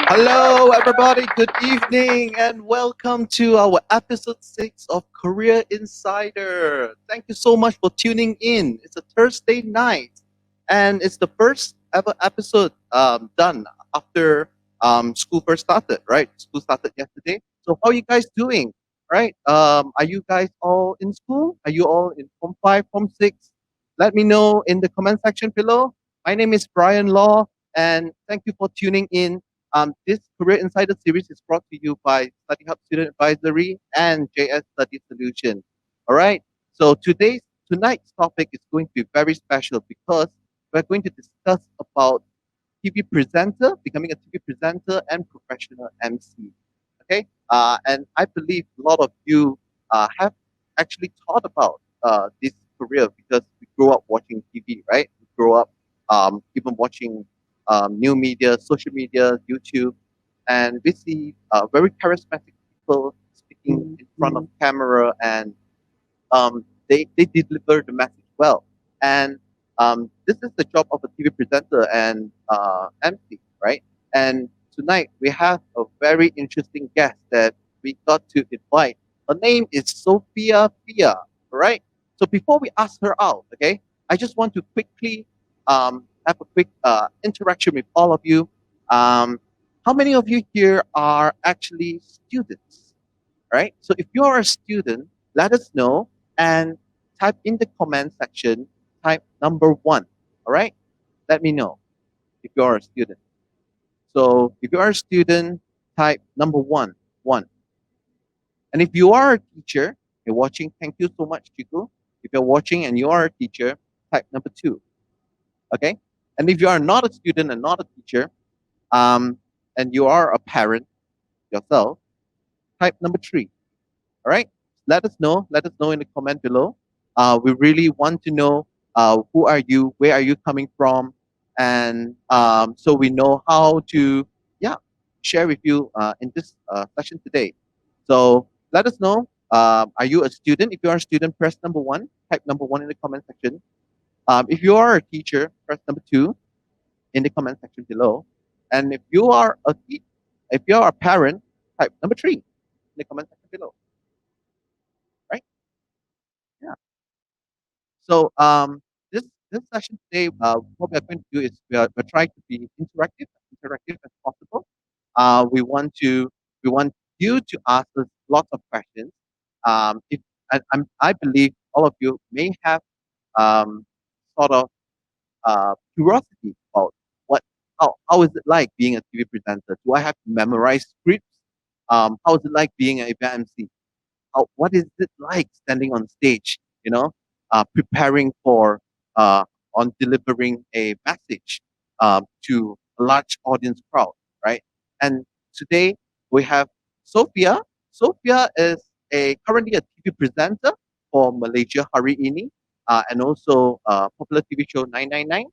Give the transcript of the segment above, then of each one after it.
Hello, everybody. Good evening, and welcome to our episode 6 of Career Insider. Thank you so much for tuning in. It's a Thursday night, and it's the first ever episode done after school first started, right? School started yesterday. So, how are you guys doing? Right? Are you guys all in school? Are you all in Form 5, Form 6? Let me know in the comment section below. My name is Brian Law, and thank you for tuning in. This Career Insider series is brought to you by Study Hub Student Advisory and JS Study Solution. All right. So tonight's topic is going to be very special because we're going to discuss about TV presenter, becoming a TV presenter and professional MC. Okay. And I believe a lot of you have actually thought about this career because we grew up watching TV, right? We grew up even watching new media, social media, YouTube, and we see very charismatic people speaking in front of camera and they deliver the message well. And this is the job of a TV presenter and MC, right? And tonight we have a very interesting guest that we got to invite. Her name is Sophia Fia, right? So before we ask her out, okay, I just want to quickly have a quick interaction with all of you. Um, how many of you here are actually students? Right? So if you are a student, let us know and type in the comment section, type number one. All right? Let me know if you are a student. So if you are a student, type number one, one. And if you are a teacher, you're watching, thank you so much, Chiku. If you're watching and you are a teacher, type number two. Okay? And if you are not a student and not a teacher, um, and you are a parent yourself, type number three. All right. Let us know. Let us know in the comment below. We really want to know who are you, where are you coming from, and so we know how to yeah share with you in this session today. So let us know. Are you a student? If you are a student, press number one. Type number one in the comment section. If you are a teacher, press number two in the comment section below. And if you are a parent, type number three in the comment section below. Right? Yeah. So this session today, what we are going to do is we're trying to be interactive as possible. We want to we want you to ask us lots of questions. If I believe all of you may have um, sort of curiosity about how is it like being a TV presenter? Do I have to memorize scripts? How is it like being an event MC? What is it like standing on stage, preparing for on delivering a message to a large audience crowd, right? And today we have Sophia. Sophia is currently a TV presenter for Malaysia Hari Ini and also popular TV show 999,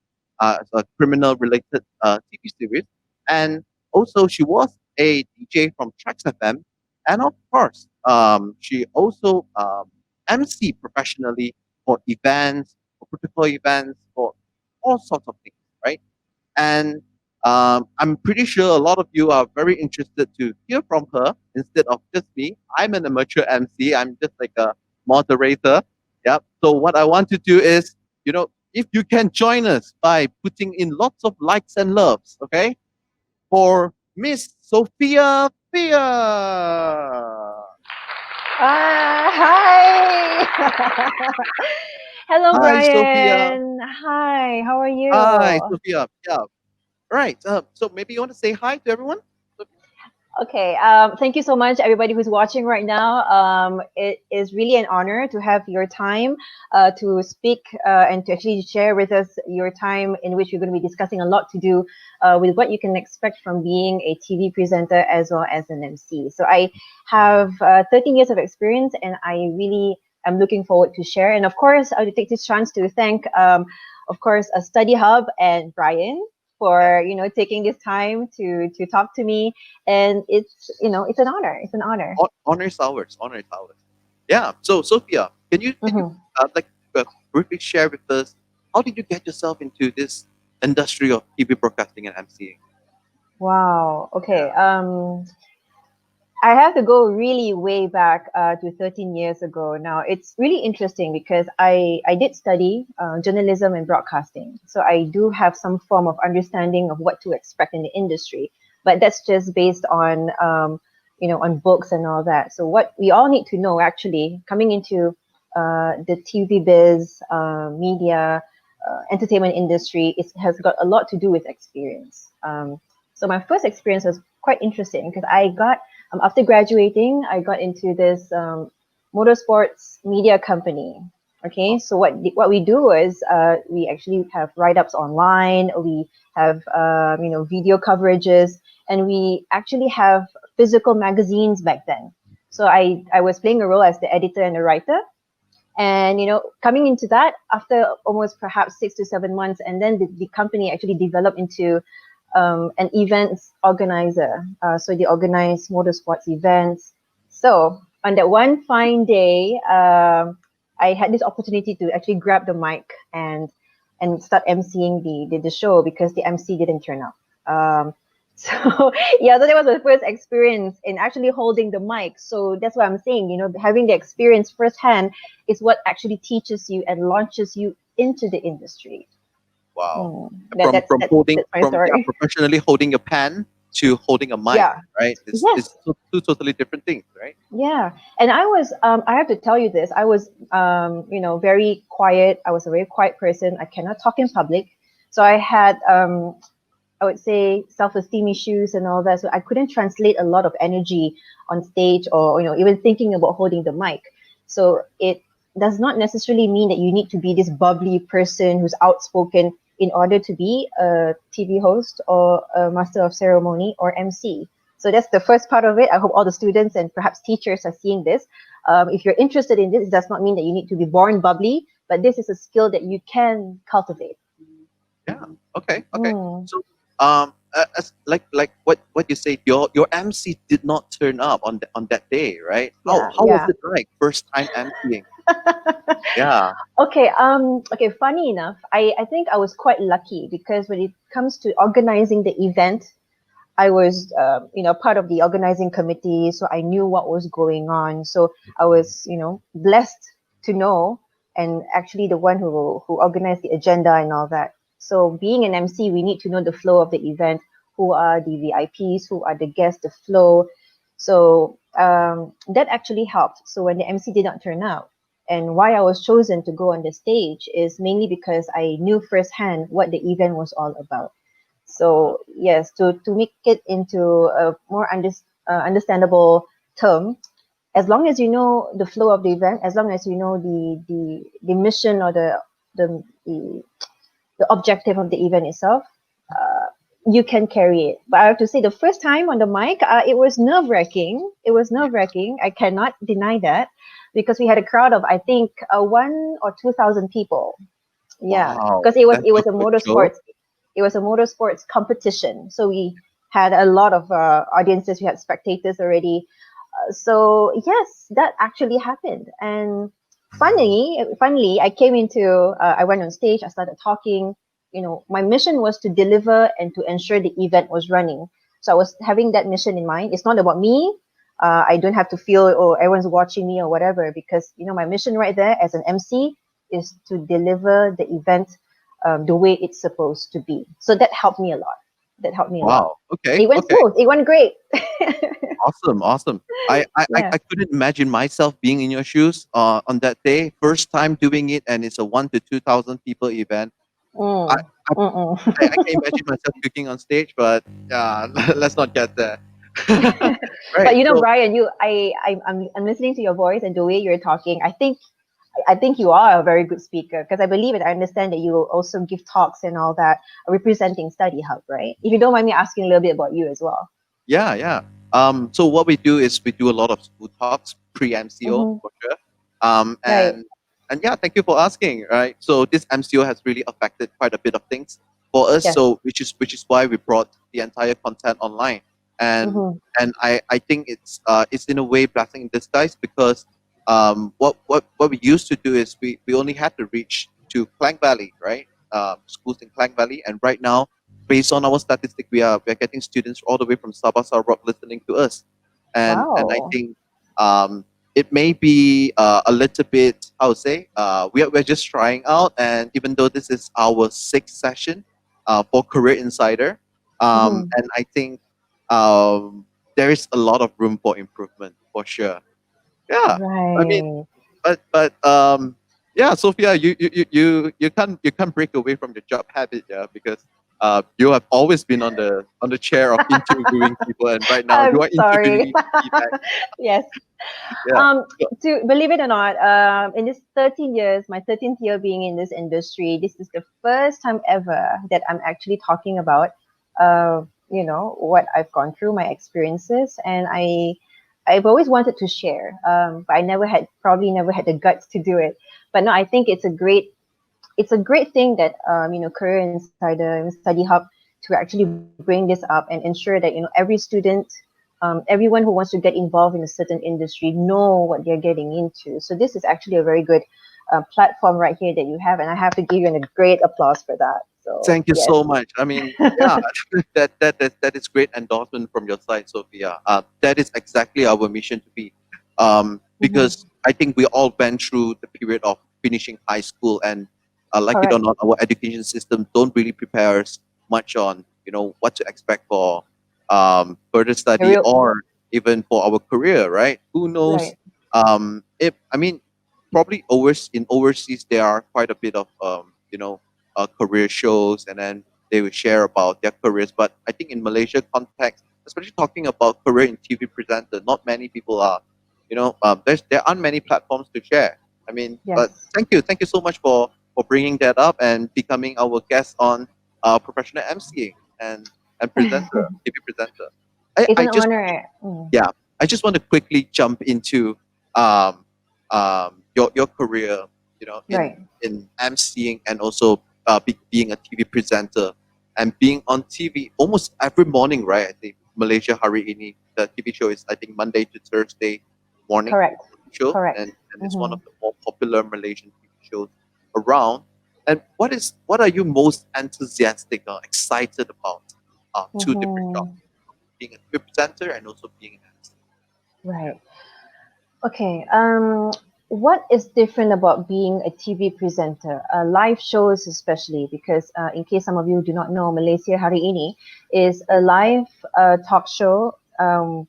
it's a criminal related TV series. And also she was a DJ from Trax FM, and of course, she also MC professionally for events, for protocol events, for all sorts of things, right? And I'm pretty sure a lot of you are very interested to hear from her instead of just me. I'm an amateur MC. I'm just like a moderator. Yeah. So what I want to do is, if you can join us by putting in lots of likes and loves, okay, for Miss Sophia Fia. Hi. Hello, Hi, Sophia. Brian. Hi, how are Hi, you? Sophia. Yeah. Right. So maybe you want to say hi to everyone? Sophia? Okay, thank you so much, everybody who's watching right now. It is really an honor to have your time to speak and to actually share with us your time in which we're going to be discussing a lot to do with what you can expect from being a TV presenter as well as an MC. So I have 13 years of experience, and I really am looking forward to share. And of course, I will take this chance to thank, of course, a Study Hub and Brian for taking this time to talk to me, and it's an honor. It's an honor. Honor is ours. Honor is ours. Yeah. So Sophia, can you Hmm. like briefly share with us how did you get yourself into this industry of TV broadcasting and MCing? Wow. Okay. Yeah. I have to go really way back to 13 years ago. Now, it's really interesting because I did study journalism and broadcasting. So I do have some form of understanding of what to expect in the industry. But that's just based on books and all that. So what we all need to know actually coming into the TV biz, media, entertainment industry, it has got a lot to do with experience. So my first experience was quite interesting because after graduating, I got into this motorsports media company. Okay, so what we do is we actually have write-ups online. We have video coverages, and we actually have physical magazines back then. So I was playing a role as the editor and the writer, and coming into that after almost perhaps 6 to 7 months, and then the company actually developed into an events organizer. So they organize motorsports events. So on that one fine day, I had this opportunity to actually grab the mic and start emceeing the show because the MC didn't turn up. So yeah, so that was the first experience in actually holding the mic. So that's what I'm saying. Having the experience firsthand is what actually teaches you and launches you into the industry. Wow. Mm. That, From that's from that's holding that's my from yeah, story. professionally holding a pen to holding a mic, Yeah. right? It's Yes. two totally different things, right? Yeah. And I have to tell you this. I was very quiet. I was a very quiet person. I cannot talk in public. So I had I would say self-esteem issues and all that. So I couldn't translate a lot of energy on stage, or even thinking about holding the mic. So it does not necessarily mean that you need to be this bubbly person who's outspoken in order to be a TV host or a master of ceremony or MC. So that's the first part of it. I hope all the students and perhaps teachers are seeing this. If you're interested in this, it does not mean that you need to be born bubbly, but this is a skill that you can cultivate. Yeah. Okay. Okay. Mm. So, as like what you said, your MC did not turn up on that day, right? How Yeah, how was yeah. it like first time MCing? Yeah. Okay, funny enough, I think I was quite lucky because when it comes to organizing the event, I was, part of the organizing committee, so I knew what was going on. So I was, blessed to know, and actually the one who organized the agenda and all that. So being an MC, we need to know the flow of the event, who are the VIPs, who are the guests, the flow. So that actually helped. So when the MC did not turn out, and why I was chosen to go on the stage is mainly because I knew firsthand what the event was all about. Uh, So yes, to make it into a more understandable term, as long as you know the flow of the event, as long as you know the mission or the the, the objective of the event itself, you can carry it. But I have to say, the first time on the mic, it was nerve wracking. It was nerve wracking. I cannot deny that because we had a crowd of I think 1 or 2,000 people. Yeah, wow. because it was That's it your was a first show. motorsports it was a motorsports competition. So we had a lot of audiences. We had spectators already. So yes, that actually happened. And funnily, I went on stage. I started talking. My mission was to deliver and to ensure the event was running. So I was having that mission in mind. It's not about me. I don't have to feel, oh, everyone's watching me or whatever, because my mission right there as an MC is to deliver the event the way it's supposed to be. So that helped me a lot. That helped me a lot. Wow. Okay. It went Okay. smooth. It went great. Awesome. Awesome. Yeah. I couldn't imagine myself being in your shoes on that day. First time doing it, and it's a 1 to 2,000 people event. I, Mm. I I Mm-mm. can imagine myself cooking on stage, but yeah, let's not get there. But Right. So Brian, I'm listening to your voice and the way you're talking. I think you are a very good speaker because I believe it. I understand that you will also give talks and all that, representing Study Hub, right? If you don't mind me asking a little bit about you as well. yeah, yeah. So what we do is we do a lot of school talks pre MCO Mm-hmm. for sure. Right. And yeah, thank you for asking. Right. So this MCO has really affected quite a bit of things for us. Yes. So which is why we brought the entire content online. And Mm-hmm. I think it's in a way blessing in disguise because what we used to do is, we only had to reach to Klang Valley, right? Schools in Klang Valley, and right now based on our statistic, we are getting students all the way from Sabah, Sarawak listening to us, and I Wow. think um, it may be a little bit, I would say, we're just trying out, and even though this is our sixth session for Career Insider, Mhm. and I think um, there is a lot of room for improvement for sure. Yeah, I mean, Right. but yeah, Sophia, you can't break away from your job habit, yeah, because you have always been on the chair of interviewing people, and right now I'm you are sorry. interviewing feedback. Yes. Yeah. Um, So, to believe it or not, in this 13 years, my 13th year being in this industry, this is the first time ever that I'm actually talking about, what I've gone through, my experiences, and I've always wanted to share, but I probably never had the guts to do it. But no, I think it's a great thing that Career Insider and Study Hub to actually bring this up and ensure that every student, everyone who wants to get involved in a certain industry know what they're getting into. So this is actually a very good platform right here that you have, and I have to give you a great applause for that. So thank you yes. so much. I mean, yeah, that is great endorsement from your side, Sophia. That is exactly our mission to be, Hmm. because I think we all went through the period of finishing high school, and like it or Correct. not, our education system don't really prepare us much on what to expect for further The study real or even for our career, right? Who knows? right. If I mean, probably overseas there are quite a bit of career shows, and then they will share about their careers. But I think in Malaysia context, especially talking about career in TV presenter, not many people are, there aren't many platforms to share. I mean, but Yes. thank you so much for bringing that up and becoming our guest on professional MCing and presenter, TV presenter. I, It's I an just honor. Mm. yeah, I just want to quickly jump into um, your career, Right. in emceeing and also being a TV presenter and being on TV almost every morning, right? I think Malaysia Hari Ini, the TV show is I think Monday to Thursday morning Correct. show, Correct. and it's one Hmm. of the more popular Malaysian TV shows around. And what are you most enthusiastic or excited about? Two different jobs, Hmm. being a TV presenter and also being an MC. Right. Okay. What is different about being a TV presenter, live shows especially? Because in case some of you do not know, Malaysia Hari Ini is a live talk show,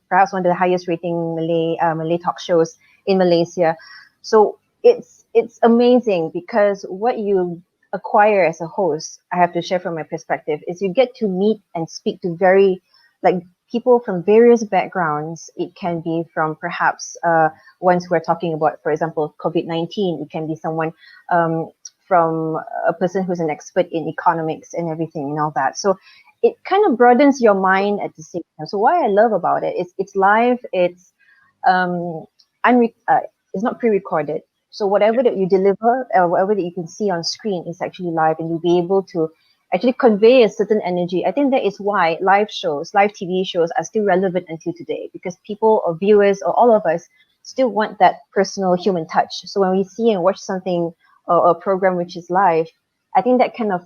perhaps one of the highest rating Malay talk shows in Malaysia. So it's amazing because what you acquire as a host, I have to share from my perspective, is you get to meet and speak to very like people from various backgrounds. It can be from perhaps once we're talking about, for example, COVID-19, it can be someone um, from a person who's an expert in economics and everything and all that. So it kind of broadens your mind at the same time. So what I love about it is it's live, um, it's not pre-recorded. So Yeah, whatever that you deliver, whatever that you can see on screen is actually live, and you'll be able to actually convey a certain energy. I think that is why live shows, live TV shows are still relevant until today, because people or viewers or all of us still want that personal human touch. So when we see and watch something or a program which is live, I think that kind of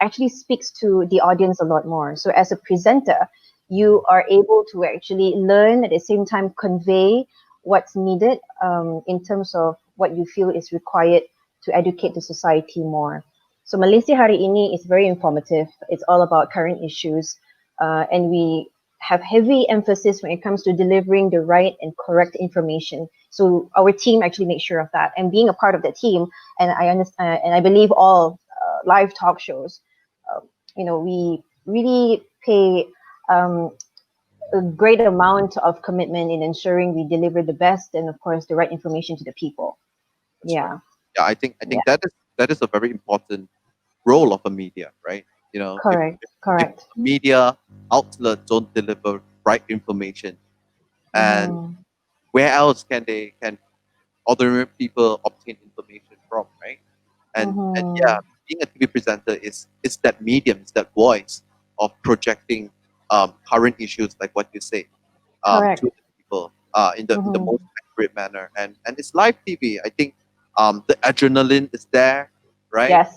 actually speaks to the audience a lot more. So as a presenter, you are able to actually learn at the same time convey what's needed in terms of what you feel is required to educate the society more. So Malaysia Hari Ini is very informative. It's all about current issues, and we have heavy emphasis when it comes to delivering the right and correct information. So our team actually makes sure of that. And being a part of the team, and I understand, and I believe all live talk shows, uh, we really pay um, a great amount of commitment in ensuring we deliver the best and, of course, the right information to the people. that's right. Yeah, Yeah, I yeah, think that is a very important role of a media, right? correct, If correct. a media outlet don't deliver right information, and Mm-hmm, where else can ordinary people obtain information from, right? And yeah, mm-hmm. being a TV presenter is that medium, is that voice of projecting current issues like what you say to Correct. the people in the most Mm-hmm. accurate manner, and it's live TV. I think the adrenaline is there, right? Yes.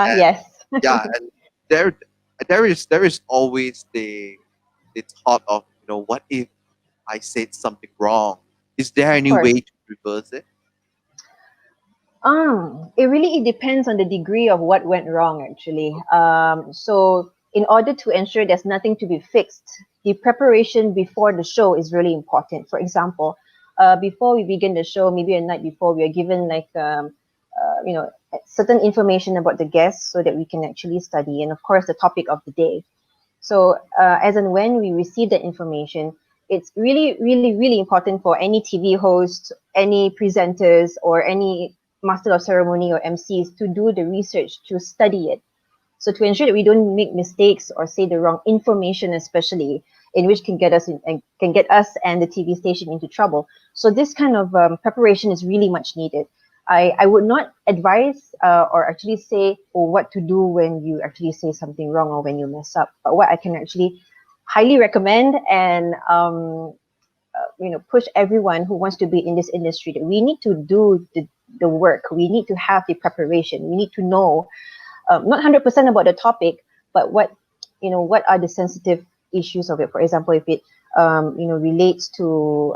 And Yes. yeah, and there there is always the thought of, what if I said something wrong? Is there Of any way course. to reverse it? It really it depends on the degree of what went wrong, actually. So, in order to ensure there's nothing to be fixed, the preparation before the show is really important. For example, before we begin the show, maybe a night before, we are given like certain information about the guests so that we can actually study, and of course, the topic of the day. So, as and when we receive that information, it's really, really, really important for any TV host, any presenters, or any master of ceremony or MCs to do the research to study it. So to ensure that we don't make mistakes or say the wrong information, especially in which can get us and can get us and the TV station into trouble. So this kind of preparation is really much needed. I would not advise or actually say what to do when you actually say something wrong or when you mess up. But what I can actually highly recommend and push everyone who wants to be in this industry that we need to do the work. We need to have the preparation. We need to know not 100% about the topic, but what are the sensitive issues of it. For example, if it relates to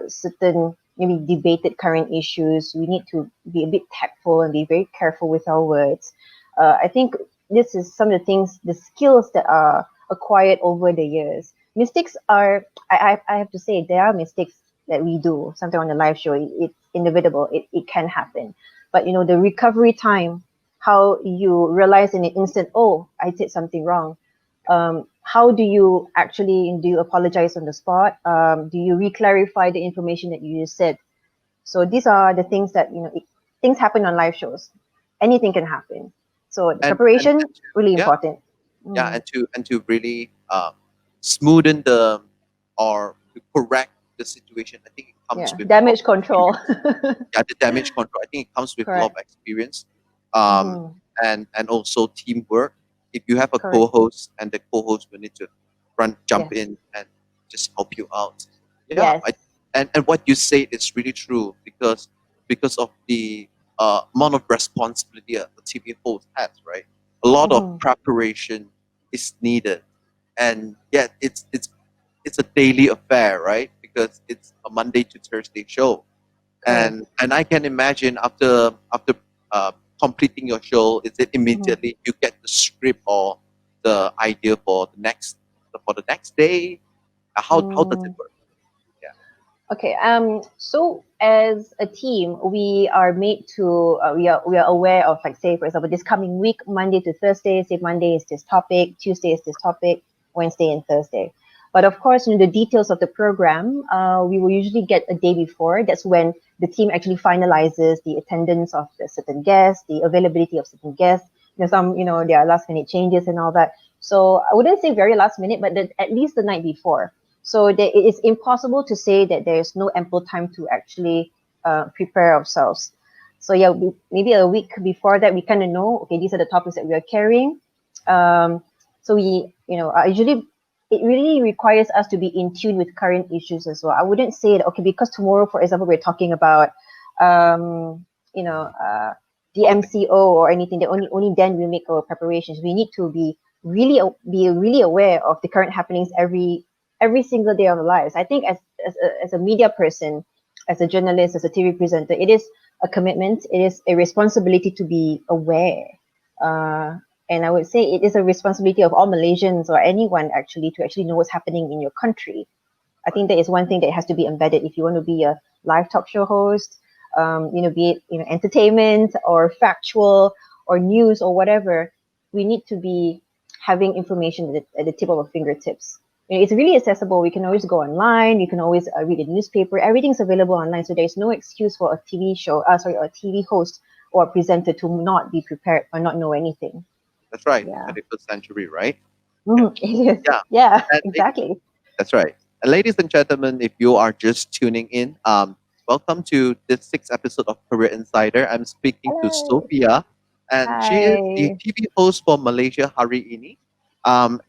certain maybe debated current issues, we need to be a bit tactful and be very careful with our words. I think this is some of the things, the skills that are acquired over the years. Mistakes are, I have to say, there are mistakes that we do sometimes on the live show. It's inevitable. It can happen. But the recovery time, how you realize in an instant, oh, I did something wrong. How do you apologize on the spot? Do you re-clarify the information that you just said? So these are the things that, things happen on live shows. Anything can happen. So the And preparation, really yeah, important. yeah, Mm, and to really smoothen the or to correct the situation. I think it comes yeah, with a lot of damage control. experience. Yeah, the damage control. I think it comes with a lot of Correct. experience, um, Mm-hmm. and also teamwork. If you have a Correct. co-host, and the co-host will need to jump Yes. in and just help you out. Yeah, Yes. and what you said is really true, because of the amount of responsibility a TV host has, right? A lot of Mm-hmm. preparation is needed, and yet it's a daily affair, right? Because it's a Monday to Thursday show, Correct. and I can imagine after uh, completing your show, is it Mm-hmm. immediately you get the script or the idea for the next day? How does it Mm. work? Yeah, Okay. So as a team, we are made to we are aware of, like, say for example, this coming week, Monday to Thursday. Say Monday is this topic, Tuesday is this topic, Wednesday and Thursday. But of course, the details of the program, we will usually get a day before. That's when the team actually finalizes the attendance of the certain guests, the availability of certain guests. There are last minute changes and all that. So I wouldn't say very last minute, but at least the night before, so it is impossible to say that there is no ample time to actually prepare ourselves. So yeah, maybe a week before that, we kind of know, okay, these are the topics that we are carrying. So usually it really requires us to be in tune with current issues as well. I wouldn't say that, okay, because tomorrow, for example, we're talking about, um, you know, uh, the topic. MCO or anything, that only then we make our preparations. We need to be really aware of the current happenings every single day of our lives. I think as a media person, as a journalist, as a TV presenter, it is a commitment. It is a responsibility to be aware. Uh, and I would say it is a responsibility of all Malaysians or anyone actually to actually know what's happening in your country. I Right. think that is one thing that has to be embedded if you want to be a live talk show host, be it entertainment or factual or news or whatever. We need to be having information at the tip of our fingertips. It's really accessible. We can always go online. You can always read a newspaper. Everything's available online, so there's no excuse for a TV show, a TV host or a presenter to not be prepared or not know anything. That's right. Yeah. 21st century, right? Yeah, Mhm. It is. yeah. Yeah, And exactly. that's right. And ladies and gentlemen, if you are just tuning in, welcome to this sixth episode of Career Insider. I'm speaking to Hello. Sophia, and she is the Hi. TV host for Malaysia Hari Ini.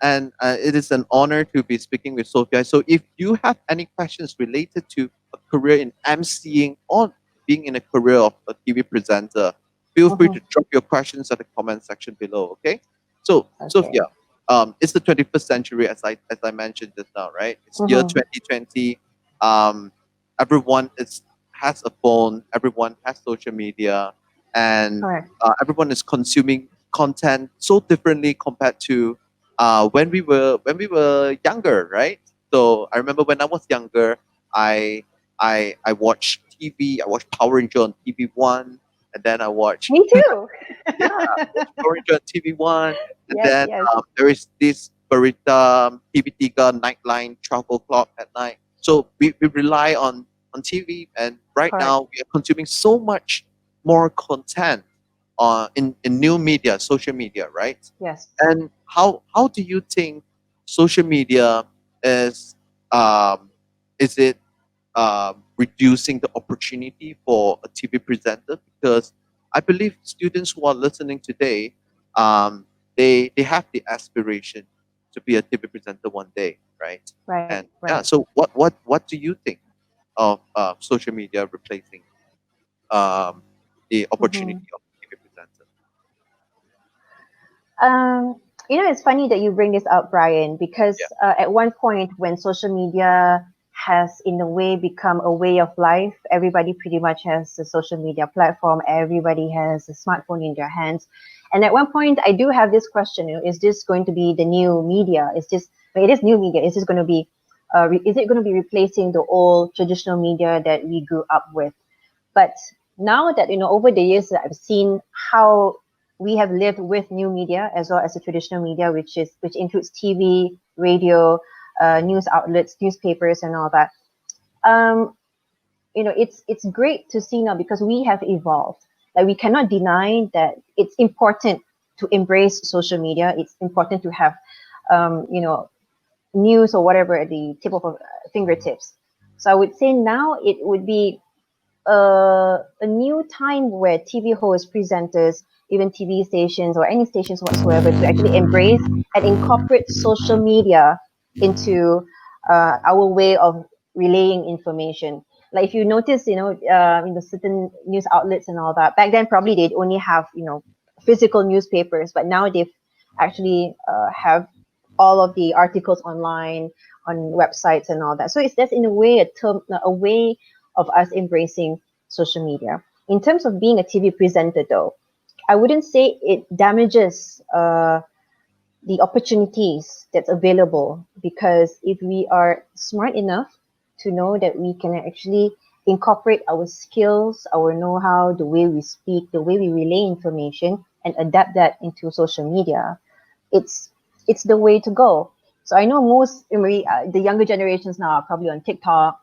And it is an honor to be speaking with Sophia. So if you have any questions related to a career in emceeing or being in a career of a TV presenter, feel free Mhm. to drop your questions at the comment section below. Okay. So Okay. Sophia, it's the 21st century, as I mentioned just now, right? It's year Mm-hmm. 2020. Um, everyone is has a phone. Everyone has social media, and Correct. everyone is consuming content so differently compared to when we were younger, right? So I remember when I was younger, I I watched TV. I watched Power Ranger on TV1, and then I watched Me too. yeah, Power Ranger on TV1, and Yes, then yes. there is this Barita TV Tiga Nightline 12 o'clock at night. So we rely on TV, and right Correct. now we are consuming so much more content in new media, social media, right? Yes. And how do you think social media is um, is it reducing the opportunity for a TV presenter? Because I believe students who are listening today, they have the aspiration to be a TV presenter one day, right? Right, And yeah, right. so what do you think of social media replacing um, the Mm-hmm. opportunity of TV presenter? Um, it's funny that you bring this up, Brian, Yeah, because at one point when social media has, in a way, become a way of life, everybody pretty much has a social media platform. Everybody has a smartphone in their hands. And at one point, I do have this question: is this going to be the new media? Is this, well, it is new media? Is this going to be, is it going to be replacing the old traditional media that we grew up with? But now that, over the years that I've seen how we have lived with new media as well as the traditional media, which includes TV, radio, news outlets, newspapers, and all that. Um, it's great to see now because we have evolved. Like, we cannot deny that it's important to embrace social media. It's important to have, news or whatever at the tip of our fingertips. So I would say now it would be a new time where TV hosts, presenters, even TV stations or any stations whatsoever to actually embrace and incorporate social media into our way of relaying information. Like, if you notice, in the certain news outlets and all that, back then probably they'd only have, physical newspapers, but now they've actually have all of the articles online on websites and all that. So it's that's in a way a way of us embracing social media. In terms of being a TV presenter, though, I wouldn't say it damages the opportunities that's available, because if we are smart enough to know that we can actually incorporate our skills, our know-how, the way we speak, the way we relay information, and adapt that into social media, it's it's the way to go. So I know most, the younger generations now are probably on TikTok.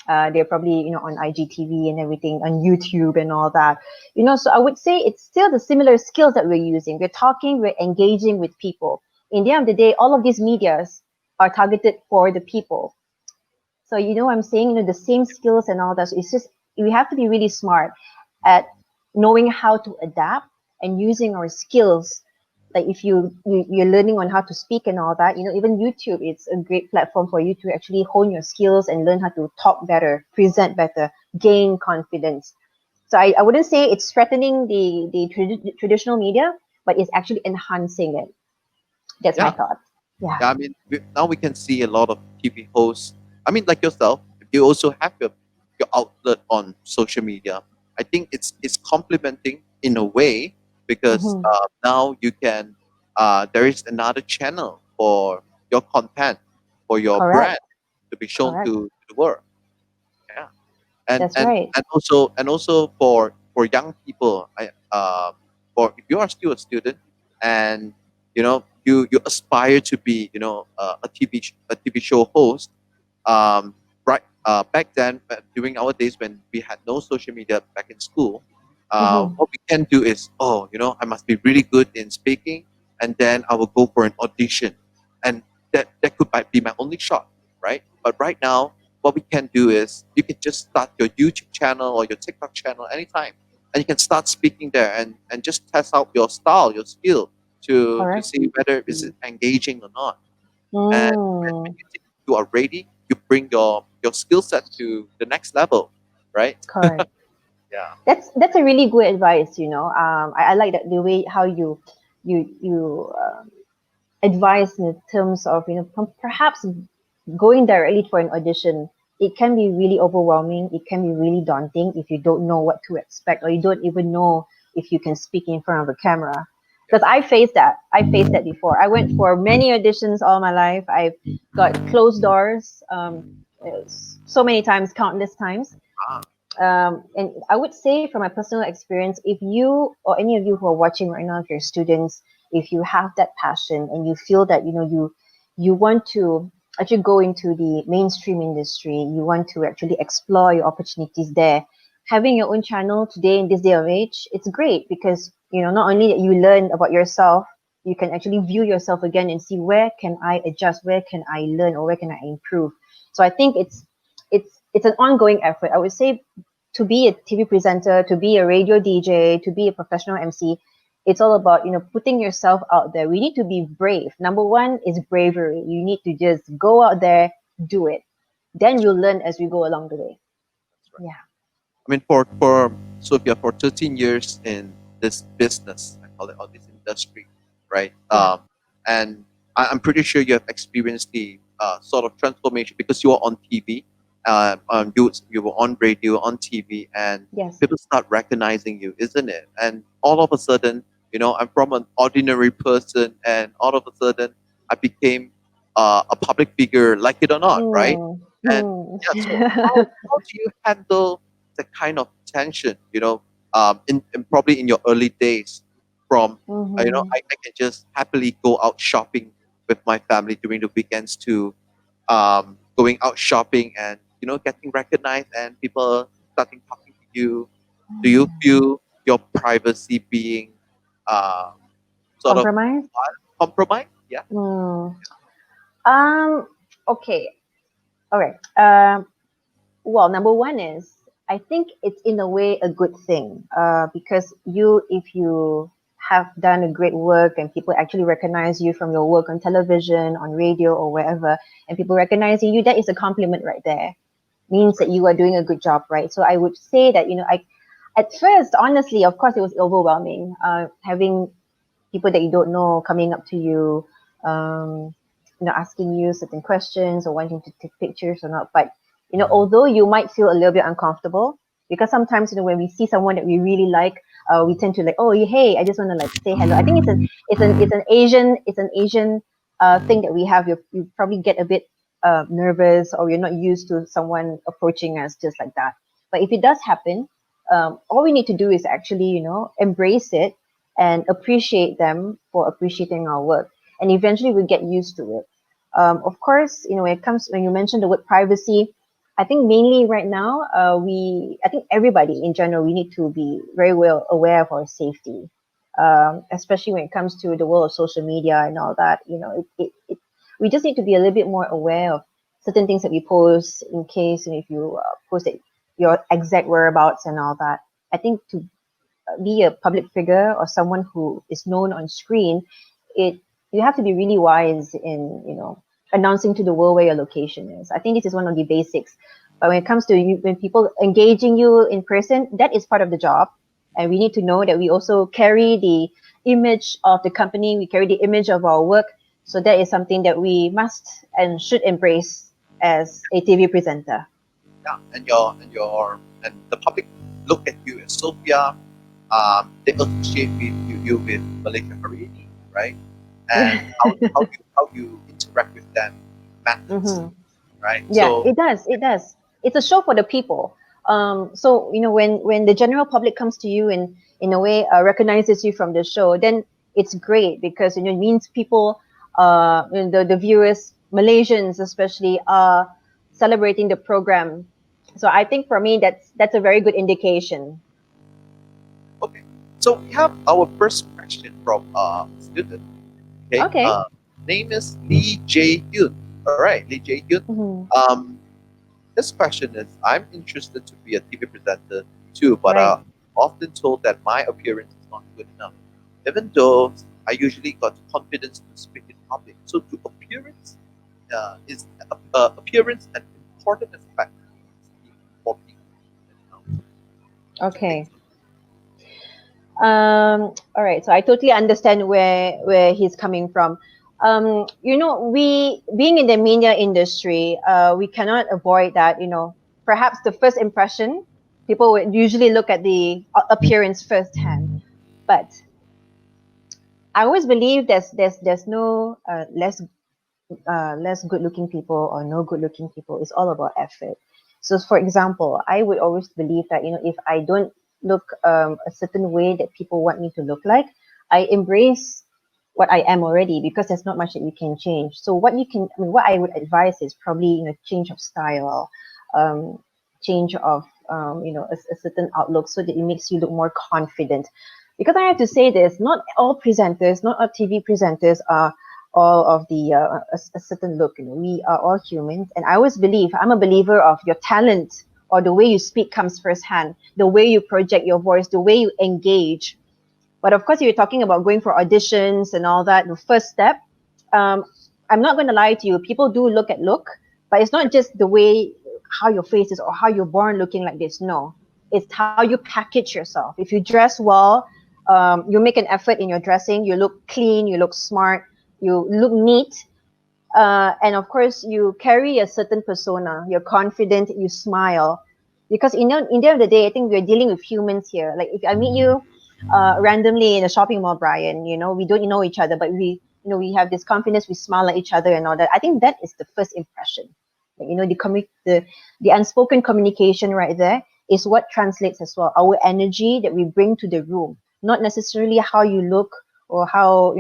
They're probably, on IGTV and everything, on YouTube and all that. So I would say it's still the similar skills that we're using. We're talking, we're engaging with people. In the end of the day, all of these medias are targeted for the people. So, I'm saying, the same skills and all that. So it's just, we have to be really smart at knowing how to adapt and using our skills. Like, if you're learning on how to speak and all that, even YouTube, it's a great platform for you to actually hone your skills and learn how to talk better, present better, gain confidence. So I wouldn't say it's threatening the traditional media, but it's actually enhancing it. That's my yeah. thought. Yeah. Yeah, I mean, now we can see a lot of TV hosts. I mean, like yourself, you also have your outlet on social media. I think it's complementing in a way because Hmm. now you can. There is another channel for your content, for your Correct. brand to be shown Correct. to the world. Yeah, and That's and right. and also for young people, for if you are still a student and you aspire to be a TV show host, right, back then, during our days when we had no social media back in school, Hmm. what we can do is, I must be really good in speaking, and then I will go for an audition, and that could might be my only shot, right? But right now, what we can do is you can just start your YouTube channel or your TikTok channel anytime, and you can start speaking there and just test out your style, your skill to Correct. see whether is it engaging or not. And when Mm, you think you are ready, you bring your skill set to the next level, right? correct. Yeah, That's a really good advice. I like that, the way how you advice in terms of, perhaps going directly for an audition. It can be really overwhelming. It can be really daunting if you don't know what to expect, or you don't even know if you can speak in front of a camera. Because I faced that. I faced that before. I went for many auditions all my life. I've got closed doors, so many times, countless times. Ah, And I would say from my personal experience, if you or any of you who are watching right now, if you're students, if you have that passion and you feel that you want to actually go into the mainstream industry, you want to actually explore your opportunities there. Having your own channel today in this day of age, it's great because not only that you learn about yourself, you can actually view yourself again and see where can I adjust, where can I learn, or where can I improve. So I think it's an ongoing effort. I would say to be a TV presenter, to be a radio DJ, to be a professional MC, it's all about putting yourself out there. We need to be brave. Number one is bravery. You need to just go out there, do it. Then that's we'll learn as we go along the way. right. Yeah. I mean, for Sophia, for 13 years in this business, I call it, or this industry, right? Yeah. And I'm pretty sure you have experienced the sort of transformation because you are on TV, you were on radio, on TV, and Yes. people start recognizing you, isn't it? And all of a sudden, I'm from an ordinary person, and all of a sudden, I became a public figure, like it or not, right? Hmm. And Hmm. yeah, so how do you handle the kind of tension, in probably in your early days from, Hmm. I can just happily go out shopping with my family during the weekends to going out shopping and, getting recognized and people starting talking to you. Do you feel your privacy being uh, sort of Compromise? compromised? Yeah. Hmm. Um, okay. All right. Well, number one is I think it's in a way a good thing, because if you have done a great work and people actually recognize you from your work on television, on radio, or wherever, and people recognizing you, that is a compliment right there. Means That's that right. you are doing a good job, right? So I would say that I at first, honestly, of course, it was overwhelming, having people that you don't know coming up to you, um, asking you certain questions or wanting to take pictures or not. But although you might feel a little bit uncomfortable, because sometimes when we see someone that we really like, we tend to like, oh, hey, I just want to like say hello. I think it's an Asian thing that we have. You probably get a bit nervous, or you're not used to someone approaching us just like that. But if it does happen, all we need to do is actually embrace it and appreciate them for appreciating our work. And eventually we get used to it. Of course, when you mentioned the word privacy, I think mainly right now, I think everybody in general, we need to be very well aware of our safety, especially when it comes to the world of social media and all that. We just need to be a little bit more aware of certain things that we post in case, if you post it, your exact whereabouts and all that. I think to be a public figure or someone who is known on screen, it you have to be really wise in announcing to the world where your location is. I think this is one of the basics. But when it comes to when people engaging you in person, that is part of the job, and we need to know that we also carry the image of the company, we carry the image of our work. So that is something that we must and should embrace as a TV presenter. Yeah, and the public look at you as Sophia. They associate you with Malaysia Harini, right? And how you interact with them matters, Hmm. right? Yeah, So it does. It does. It's a show for the people. So when the general public comes to you and in a way recognizes you from the show, then it's great because it means people, the viewers, Malaysians especially, are celebrating the program. So I think for me that's a very good indication. okay, so we have our first question from a student. Okay, Okay. name is Lee Jae Hyun. All right, Lee Jae Hyun. Hmm. Um, this question is: I'm interested to be a TV presenter too, but Right. often told that my appearance is not good enough, even though I usually got confidence to speak in public. So, to appearance an important aspect for people. What do you think? Okay. All right. So I totally understand where he's coming from. we being in the media industry, we cannot avoid that. Perhaps the first impression, people would usually look at the appearance firsthand. But I always believe there's no less good looking people or no good looking people. It's all about effort. So, for example, I would always believe that, if I don't look a certain way that people want me to look like, I embrace what I am already, because there's not much that you can change. So what I would advise is probably, change of style, um, change of, a certain outlook, so that it makes you look more confident. Because I have to say this, not all presenters, not all TV presenters are all of the a certain look. We are all humans, and I always believe, I'm a believer of your talent, or the way you speak comes firsthand, the way you project your voice, the way you engage. But of course, if you're talking about going for auditions and all that, the first step, um, I'm not going to lie to you, people do look at look, but it's not just the way, how your face is or how you're born looking like this. No, it's how you package yourself. If you dress well, you make an effort in your dressing, you look clean, you look smart, you look neat, and of course you carry a certain persona, you're confident, you smile, because in the end of the day, I think we're dealing with humans here. Like, if I meet you randomly in a shopping mall, Brian, we don't know each other, but we have this confidence, we smile at each other and all that. I think that is the first impression. Like, the unspoken communication right there is what translates as well, our energy that we bring to the room, not necessarily how you look, or how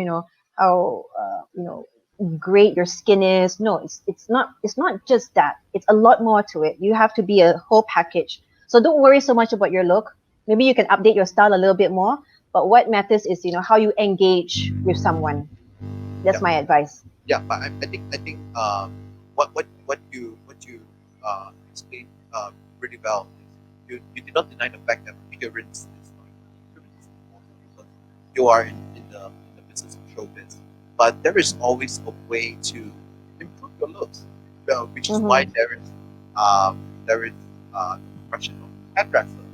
great your skin is. No, it's not just that. It's a lot more to it. You have to be a whole package. So don't worry so much about your look. Maybe you can update your style a little bit more, but what matters is, how you engage with someone. That's Yeah, my advice. yeah. But I think what you explained pretty well is you did not deny the fact that appearance is important because you are in the business of showbiz. But there is always a way to improve your looks, which is why Mm-hmm. there is the profession of hairdresser,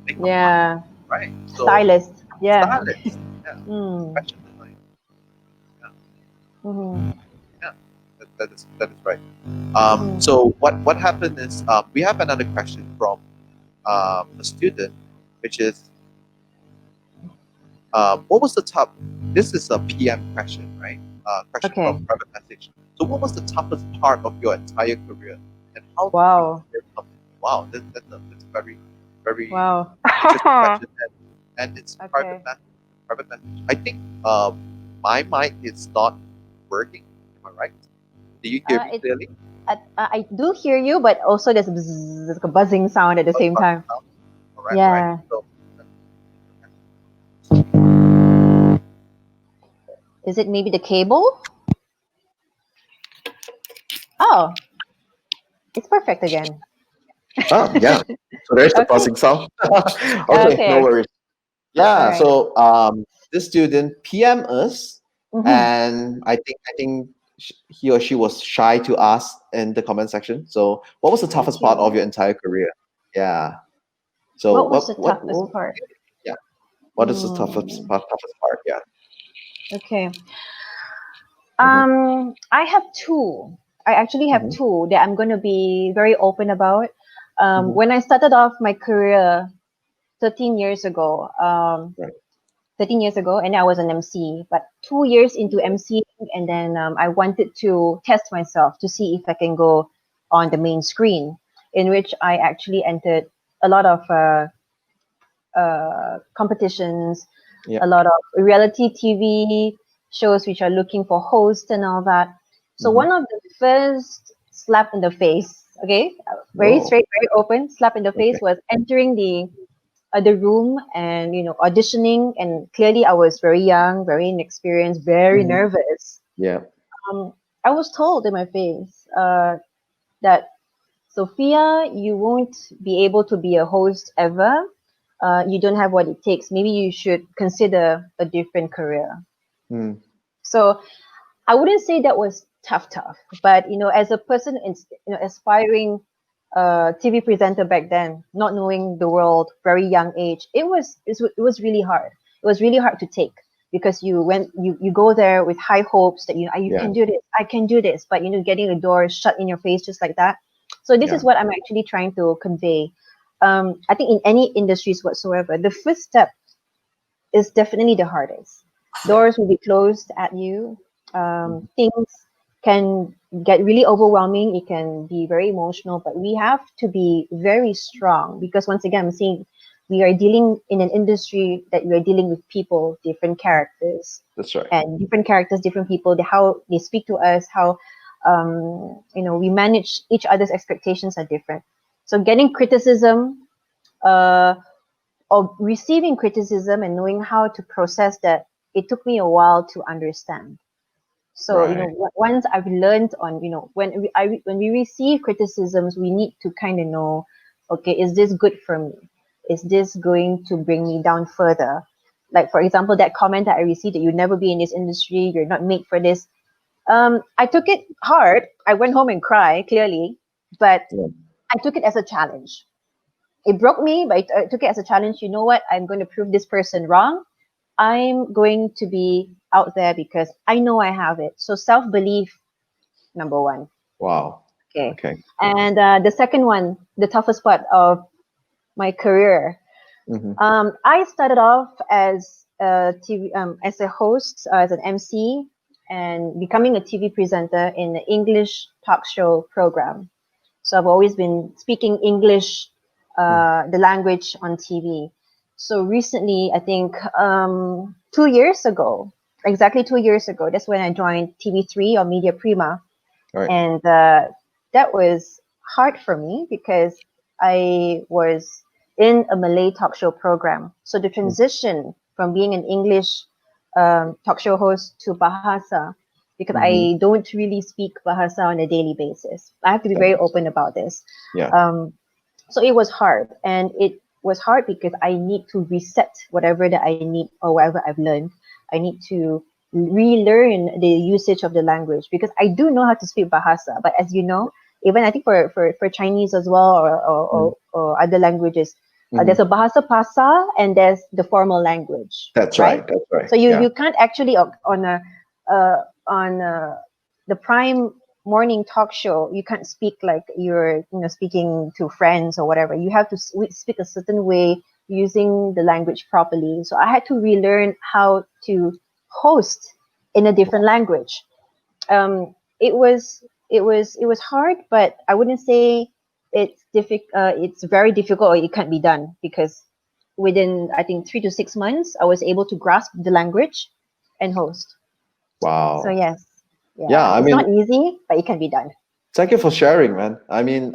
makeup artist, Yeah. right? So Stylist. Yeah. stylist, yeah, Mm. fashion designer, yeah, Mm-hmm. yeah, that is right. Mm. So what happened is we have another question from a student, which is what was the top? This is a PM question, right? Question from Okay. private message. So what was the toughest part of your entire career, and how did you Wow. overcome it? Wow, that's a very very Wow. interesting question, and it's private Okay. message. Private message. I think my mic is not working. Am I right? Do you hear me It's clearly? I do hear you, but also there's like a buzzing sound at the Oh, same but time. sound. All right, all right. Yeah. So Is it maybe the cable? Oh, it's perfect again. Oh, yeah. So there's the Okay. buzzing sound. Okay, no Okay. worries. All Yeah. right. So this student PM us, Mm-hmm. and I think he or she was shy to ask in the comment section. So, what was the Very toughest part cute. of your entire career? Yeah. So What was the toughest what part? yeah. What is the Mm, toughest part? Yeah. okay. Mm-hmm, I have two. I actually have mm-hmm, two that I'm going to be very open about. mm-hmm. When I started off my career 13 years ago, 13 years ago, and I was an MC. But 2 years into MCing, and then I wanted to test myself to see if I can go on the main screen, in which I actually entered a lot of competitions, Yeah. a lot of reality TV shows which are looking for hosts and all that. So Mm-hmm. one of the first slap in the face, okay, very Oh. straight, very open slap in the face, Okay. was entering the room and auditioning. And clearly, I was very young, very inexperienced, very Mm-hmm. nervous. Yeah. Um, I was told in my face that, Sophia, you won't be able to be a host ever. You don't have what it takes. Maybe you should consider a different career. Mm. So I wouldn't say that was tough, but as a person, aspiring TV presenter back then, not knowing the world, very young age, it was really hard. It was really hard to take because you go there with high hopes that you Yeah. can do this, I can do this, but getting the door shut in your face just like that. So this Yeah. is what I'm actually trying to convey. I think in any industries whatsoever, the first step is definitely the hardest. Yeah. Doors will be closed at you. Things can get really overwhelming. It can be very emotional, but we have to be very strong because once again, I'm saying we are dealing in an industry that we are dealing with people, different characters, That's right. and different characters, different people, how they speak to us, how we manage each other's expectations are different. So getting criticism, uh, or receiving criticism and knowing how to process that, it took me a while to understand. So Right. once I've learned on when we receive criticisms, we need to kind of know, okay, is this good for me? Is this going to bring me down further? Like for example, that comment that I received that you'll never be in this industry, you're not made for this. I took it hard. I went home and cried clearly, but Yeah. I took it as a challenge. It broke me, but I took it as a challenge. You know what? I'm going to prove this person wrong. I'm going to be out there because I know I have it. So self belief, number one. Wow. Okay. Okay. And the second one, the toughest part of my career. Mm-hmm. I started off as a TV, as a host, as an MC, and becoming a TV presenter in an English talk show program. So I've always been speaking English, the language on TV. So recently, I think 2 years ago, exactly 2 years ago, that's when I joined TV3 or Media Prima. All right. And that was hard for me because I was in a Malay talk show program. So the transition from being an English talk show host to Bahasa, because Mm-hmm. I don't really speak Bahasa on a daily basis. I have to be very open about this. Yeah. So it was hard. And it was hard because I need to reset whatever that I need or whatever I've learned. I need to relearn the usage of the language because I do know how to speak Bahasa. But as you know, even I think for Chinese as well or other languages, Mm-hmm. there's a Bahasa Pasar and there's the formal language, That's right? right. That's right. So you, Yeah. you can't actually on the prime morning talk show, you can't speak like you're speaking to friends or whatever. You have to speak a certain way using the language properly. So I had to relearn how to host in a different language. It was hard, but I wouldn't say it's very difficult or it can't be done because within I think 3 to 6 months I was able to grasp the language and host. So Wow. yes, Yeah. yeah, I it's mean, not easy, but it can be done. thank you for sharing, man. I mean,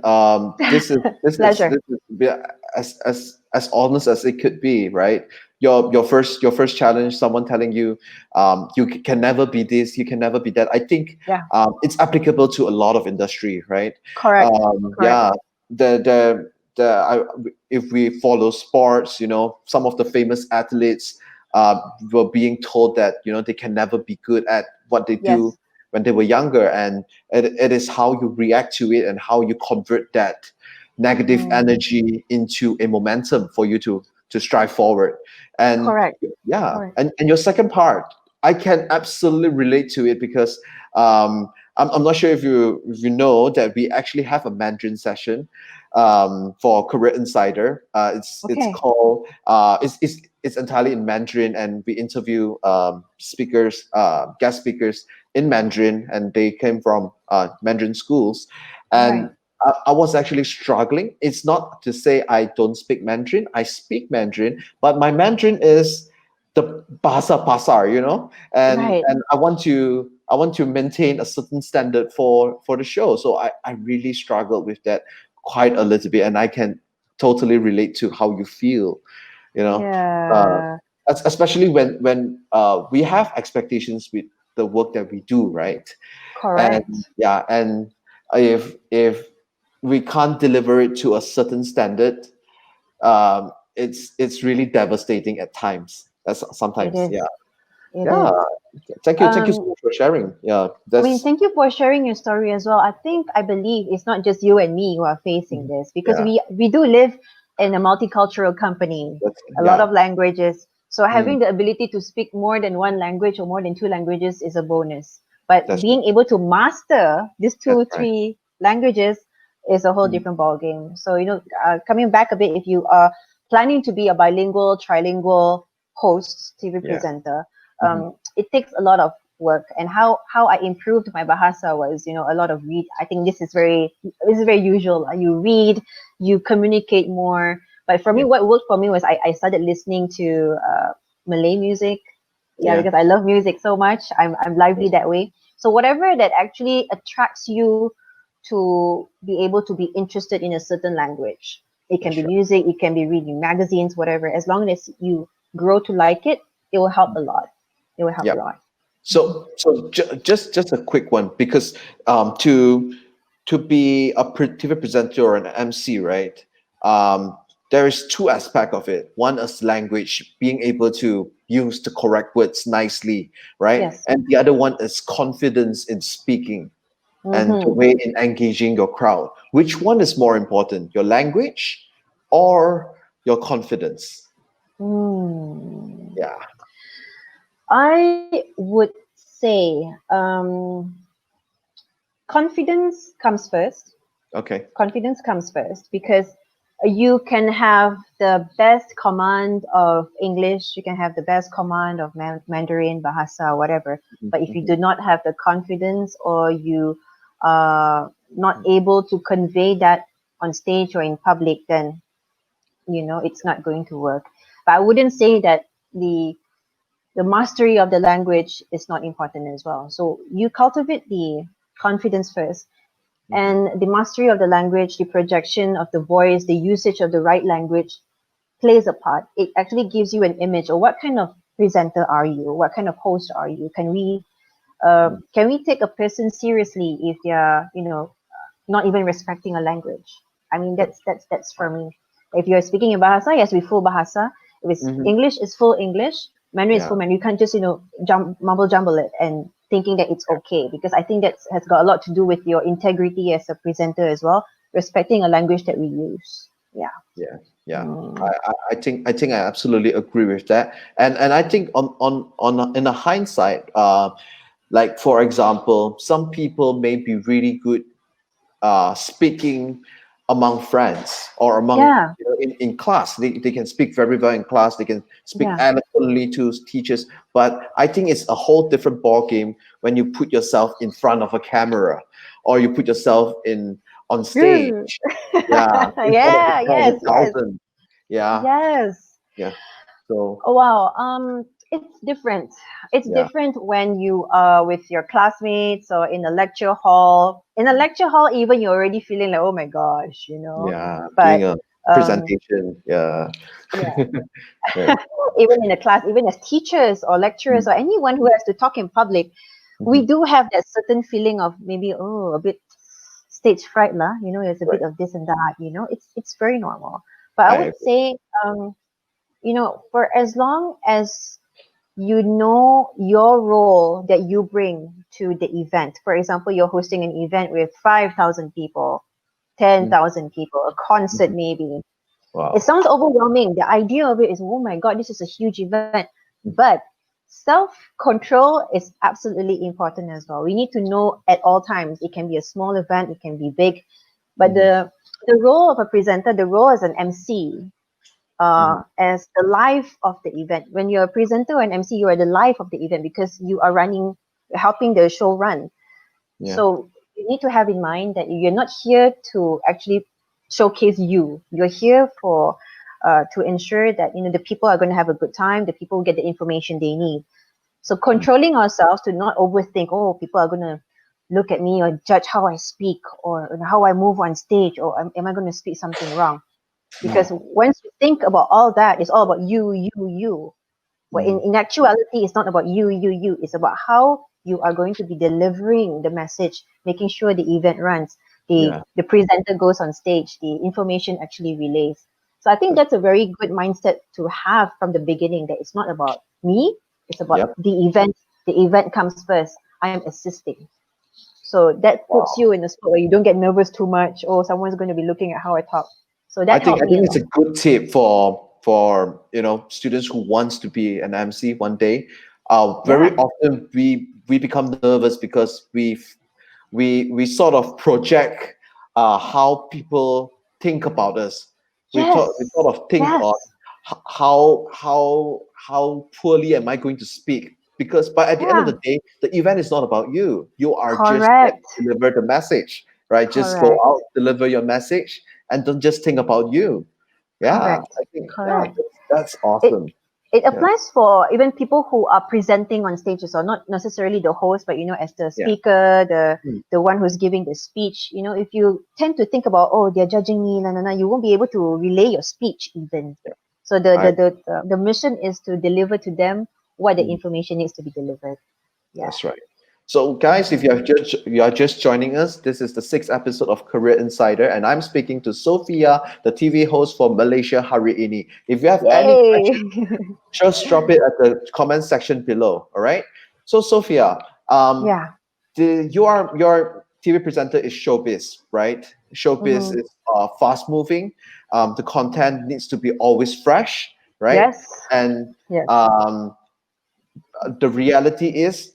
this is this is Pleasure. this is as honest as it could be, right? Your first challenge, someone telling you, you can never be this, you can never be that. I think Yeah, it's applicable to a lot of industry, right? correct, correct. Yeah, I, if we follow sports, some of the famous athletes were being told that they can never be good at what they do Yes. when they were younger, and it is how you react to it and how you convert that negative Mm, energy into a momentum for you to strive forward. And correct, yeah, correct. and your second part, I can absolutely relate to it because I'm not sure if you know that we actually have a Mandarin session for Career Insider. It's Okay. called it's entirely in Mandarin, and we interview speakers, guest speakers in Mandarin, and they came from Mandarin schools. And Right, I was actually struggling. It's not to say I don't speak Mandarin. I speak Mandarin, but my Mandarin is the bahasa pasar, and right. I want to maintain a certain standard for the show. So I really struggled with that quite a little bit, and I can totally relate to how you feel, you know. Uh, Yeah, especially when we have expectations with the work that we do, right? And correct. yeah, and if we can't deliver it to a certain standard, it's really devastating at times. That's It sometimes, yeah. is. It Yeah. is. Thank you so Um, much for sharing. Yeah, I mean, that's thank you for sharing your story as well. I believe it's not just you and me who are facing this because yeah, we do live in a multicultural company, a lot yeah, of languages. So Mm, having the ability to speak more than one language or more than two languages is a bonus. But that's right. being able to master these That's two, right. three languages is a whole Mm, different ballgame. So, coming back a bit, if you are planning to be a bilingual, trilingual host, TV yeah. presenter, Hmm. it takes a lot of work. And how I improved my bahasa was, a lot of read. I think this is very usual. You read, you communicate more. But for me, Yeah. what worked for me was I started listening to Malay music. Yeah, Yeah. because I love music so much. I'm lively Yes. that way. So whatever that actually attracts you to be able to be interested in a certain language. It can That's be right. music, it can be reading magazines, whatever. As long as you grow to like it, it will help a lot. It will help Yeah. a lot. So just a quick one, because to be a TV presenter or an MC, right? Um, there is two aspect of it. One is language, being able to use the correct words nicely, right? Yes. And the other one is confidence in speaking and the Mm-hmm. way in engaging your crowd. Which one is more important, your language or your confidence? Mm. Yeah. I would say confidence comes first. Okay. Confidence comes first because you can have the best command of English, you can have the best command of Mandarin, Bahasa, whatever. But if you Mhm. do not have the confidence or you are not able to convey that on stage or in public, then it's not going to work. But I wouldn't say that the mastery of the language is not important as well. So you cultivate the confidence first, Mhm. and the mastery of the language, the projection of the voice, the usage of the right language plays a part. It actually gives you an image of what kind of presenter are you, what kind of host are you. Can we take a person seriously if they're not even respecting a language? I mean, that's for me. If you're speaking in Bahasa, yes, we full Bahasa. If it's Mhm. English, is full English. Mandarin is Yeah. full Mandarin. You can't just mumble jumble it and thinking that it's okay, because I think that has got a lot to do with your integrity as a presenter as well, respecting a language that we use. Yeah. Yeah, yeah. Mm. I think I absolutely agree with that. And I think in a hindsight, like for example, some people may be really good speaking among friends or among, Yeah. in class. They can speak very well in class. They can speak Yeah. eloquently to teachers. But I think it's a whole different ball game when you put yourself in front of a camera or you put yourself in on stage. True. Yeah, Yeah. in front of Yes. a Yes. thousand. Yeah, Yes. yeah. So Oh, wow. It's different. It's yeah, different when you are with your classmates or in a lecture hall. In a lecture hall, even you're already feeling like, oh my gosh, yeah. But Doing a um, presentation. Yeah. yeah, Right. even in a class, even as teachers or lecturers Mm, or anyone who has to talk in public, we mhm. do have that certain feeling of maybe, a bit stage fright lah. There's a bit Right. of this and that. It's very normal. But I I would agree. say, for as long as you know your role that you bring to the event. For example, you're hosting an event with 5,000 people, Mm, 10,000 people, a concert mhm. maybe. It Wow. sounds overwhelming. The idea of it is, oh my God, this is a huge event. But self control is absolutely important as well. We need to know at all times. It can be a small event, it can be big. But Mhm, the role of a presenter, the role as an MC, mhm. as the life of the event. When you're a presenter or an MC, you are the life of the event because you are helping the show run. Yeah. So you need to have in mind that you're not here to actually showcase you. You're here to ensure that the people are going to have a good time. The people get the information they need. So Mm, controlling ourselves to not overthink. Oh, people are going to look at me or judge how I speak or how I move on stage, or am I going to speak something wrong? mm, Because once you think about all that, it's all about you, you, you. Well, in, mm. in actuality, it's not about you, you, you. It's about how you are going to be delivering the message, making sure the event runs, the Yeah. the presenter goes on stage, the information actually relays. So I think That's, that's a very good mindset to have from the beginning. That it's not about me; it's about yep. the event. The event comes first. I am assisting. So that puts Wow. you in a spot where you don't get nervous too much, or someone's going to be looking at how I talk. So I that think helped I me a think it's lot. a good tip for students who wants to be an MC one day. Very Yeah. often we become nervous because we sort of project how people think about us. We Yes. sort of think on Yes. how poorly am I going to speak, because but at the end of Yeah. the day the event is not about you. You are just there Correct. to deliver the message, right? Just go Correct. out, deliver your message, and don't just think about you. Yeah, Correct. I think, yeah, Correct. that's It awesome. it Yeah, applies for even people who are presenting on stages, or not necessarily the host, but as the yeah. speaker, Mm, the one who's giving the speech. If you tend to think about, oh, they're judging me, no, no, no, you won't be able to relay your speech even. yeah. So the I the the the mission is to deliver to them what the mm. information needs to be delivered. Yeah. That's right. So, guys, if you are just joining us, this is the sixth episode of Career Insider, and I'm speaking to Sophia, the TV host for Malaysia Hari Ini. If you have any Yay. questions, just drop it at the comment section below. All right. So, Sophia, um, Yeah. your TV presenter is showbiz, right? Showbiz Hmm. is fast moving. The content needs to be always fresh, right? Yes. And Yes. um, the reality is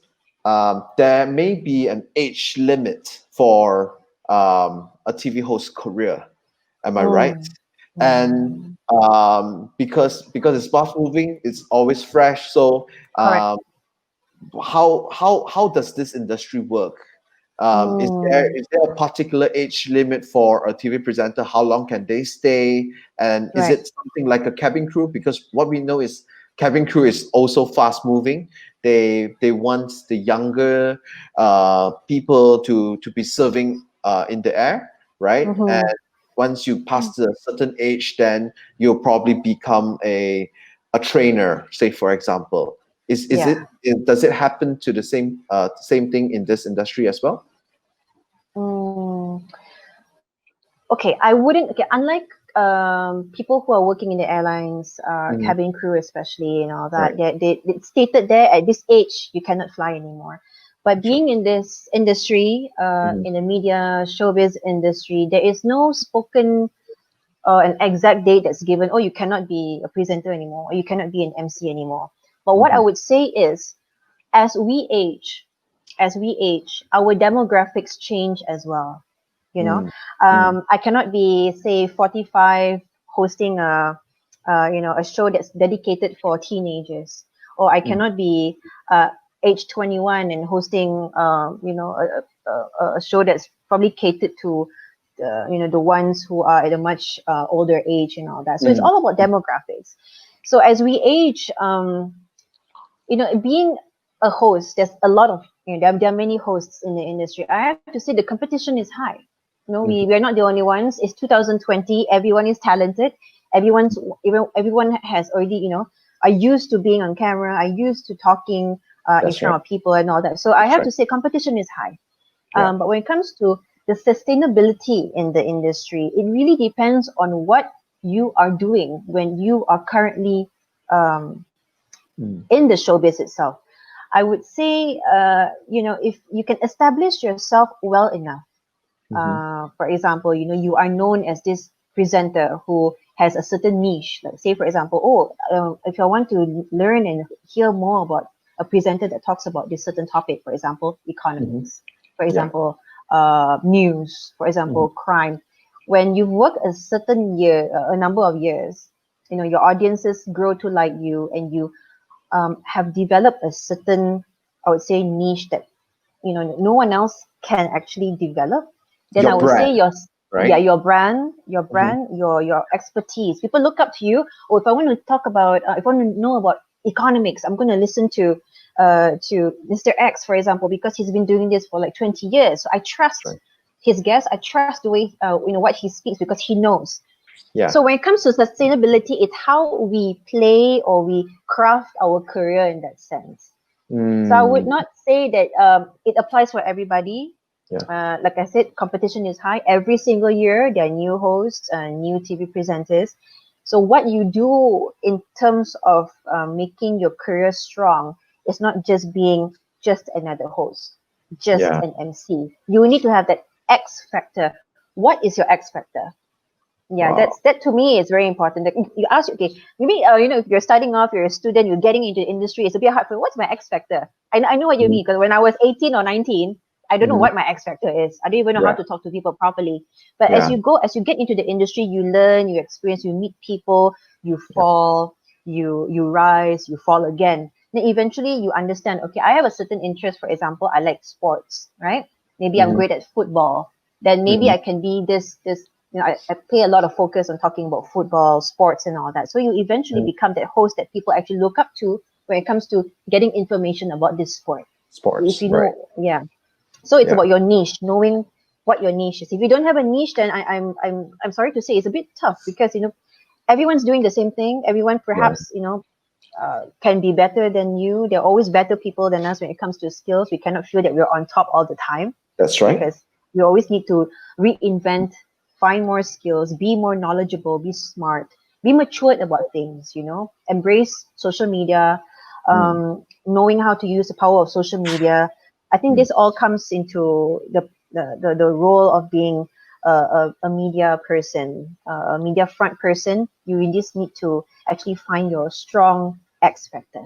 there may be an age limit for a TV host career. Am I right? Mm. And Mm. because it's fast moving, it's always fresh. So Correct. um, how does this industry work? Is there Mm. is there a particular age limit for a TV presenter? How long can they stay? And is Right. it something like a cabin crew? Because what we know is cabin crew is also fast moving. They want the younger people to be serving in the air, right? And Mm-hmm. once you pass a certain age, then you'll probably become a trainer, say for example. Yeah. Does it happen to the same thing in this industry as well? Mm. Okay, I wouldn't. Okay, unlike people who are working in the airlines, Hmm. cabin crew especially, and all that, Right. it's stated there at this age you cannot fly anymore. But That's right. being in this industry, Hmm. in the media showbiz industry, there is no spoken an exact date that's given. Oh, you cannot be a presenter anymore, or you cannot be an MC anymore. But what I Hmm. would say is, as we age, our demographics change as well. You know, Mm. Mm. I cannot be, say, 45 hosting a show that's dedicated for teenagers, or I Mm. cannot be age 21 and hosting, a show that's probably catered to the ones who are at a much older age and all that. So it's Mm. all about demographics. So as we age, being a host, there's a lot of, there are many hosts in the industry. I have to say the competition is high. Mhm. We're not the only ones. It's 2020. Everyone is talented. Everyone has already, are used to being on camera, are used to talking in That's right. front of people and all that. So I That's have right. to say competition is high. Yeah. But when it comes to the sustainability in the industry, it really depends on what you are doing when you are currently um, Mm. in the showbiz itself. I would say, if you can establish yourself well enough, Mm-hmm. for example, you are known as this presenter who has a certain niche. Like, say, for example, if I want to learn and hear more about a presenter that talks about this certain topic, for example, Mm-hmm. economics, for Yeah. example, news, for Mm-hmm. example, crime. When you've worked a certain year, a number of years, your audiences grow to like you, and you have developed a certain, I would say, niche that no one else can actually develop, then I Your would brand, say yeah, right? your Mm-hmm. brand, your expertise. People look up to you. Or if I want to talk about, if I want to know about economics, I'm going to listen to Mr. X, for example, because he's been doing this for like 20 years. So I That's trust right. his guests. I trust the way what he speaks because he knows. Yeah. So when it comes to sustainability, it's how we play or we craft our career in that sense. So I would Mm. not say that it applies for everybody. Yeah. Like I said, competition is high. Every single year, there are new hosts and new TV presenters. So what you do in terms of making your career strong is not just being just another host, just Yeah. an MC. You need to have that X factor. What is your X factor? Yeah, Wow. that to me is very important. Like, you ask, okay, maybe if you're starting off, you're a student, you're getting into the industry, it's a bit hard for what's my X factor. I know what you Mhm. mean because when I was 18 or 19, I don't know Mhm. what my X factor is. I don't even know how Yeah. to talk to people properly. But Yeah. as you get into the industry, you learn, you experience, you meet people, you Yeah. fall, you rise, you fall again. Then eventually you understand. Okay, I have a certain interest. For example, I like sports, right? Maybe I'm Mhm. great at football. Then maybe Mhm. I can be this I pay a lot of focus on talking about football, sports, and all that. So you eventually Mhm. become that host that people actually look up to when it comes to getting information about this sport. If Sports. you Right. know, yeah. So it's Yeah. about your niche, knowing what your niche is. If you don't have a niche, then I'm sorry to say it's a bit tough because everyone's doing the same thing. Everyone Right. perhaps can be better than you. There are always better people than us when it comes to skills. We cannot feel that we're on top all the time That's right. because you always need to reinvent, find more skills, be more knowledgeable, be smart, be matured about things, embrace social media, Mm. knowing how to use the power of social media. I think Mm. this all comes into the role of being a media person, a media front person. You really just need to actually find your strong X factor.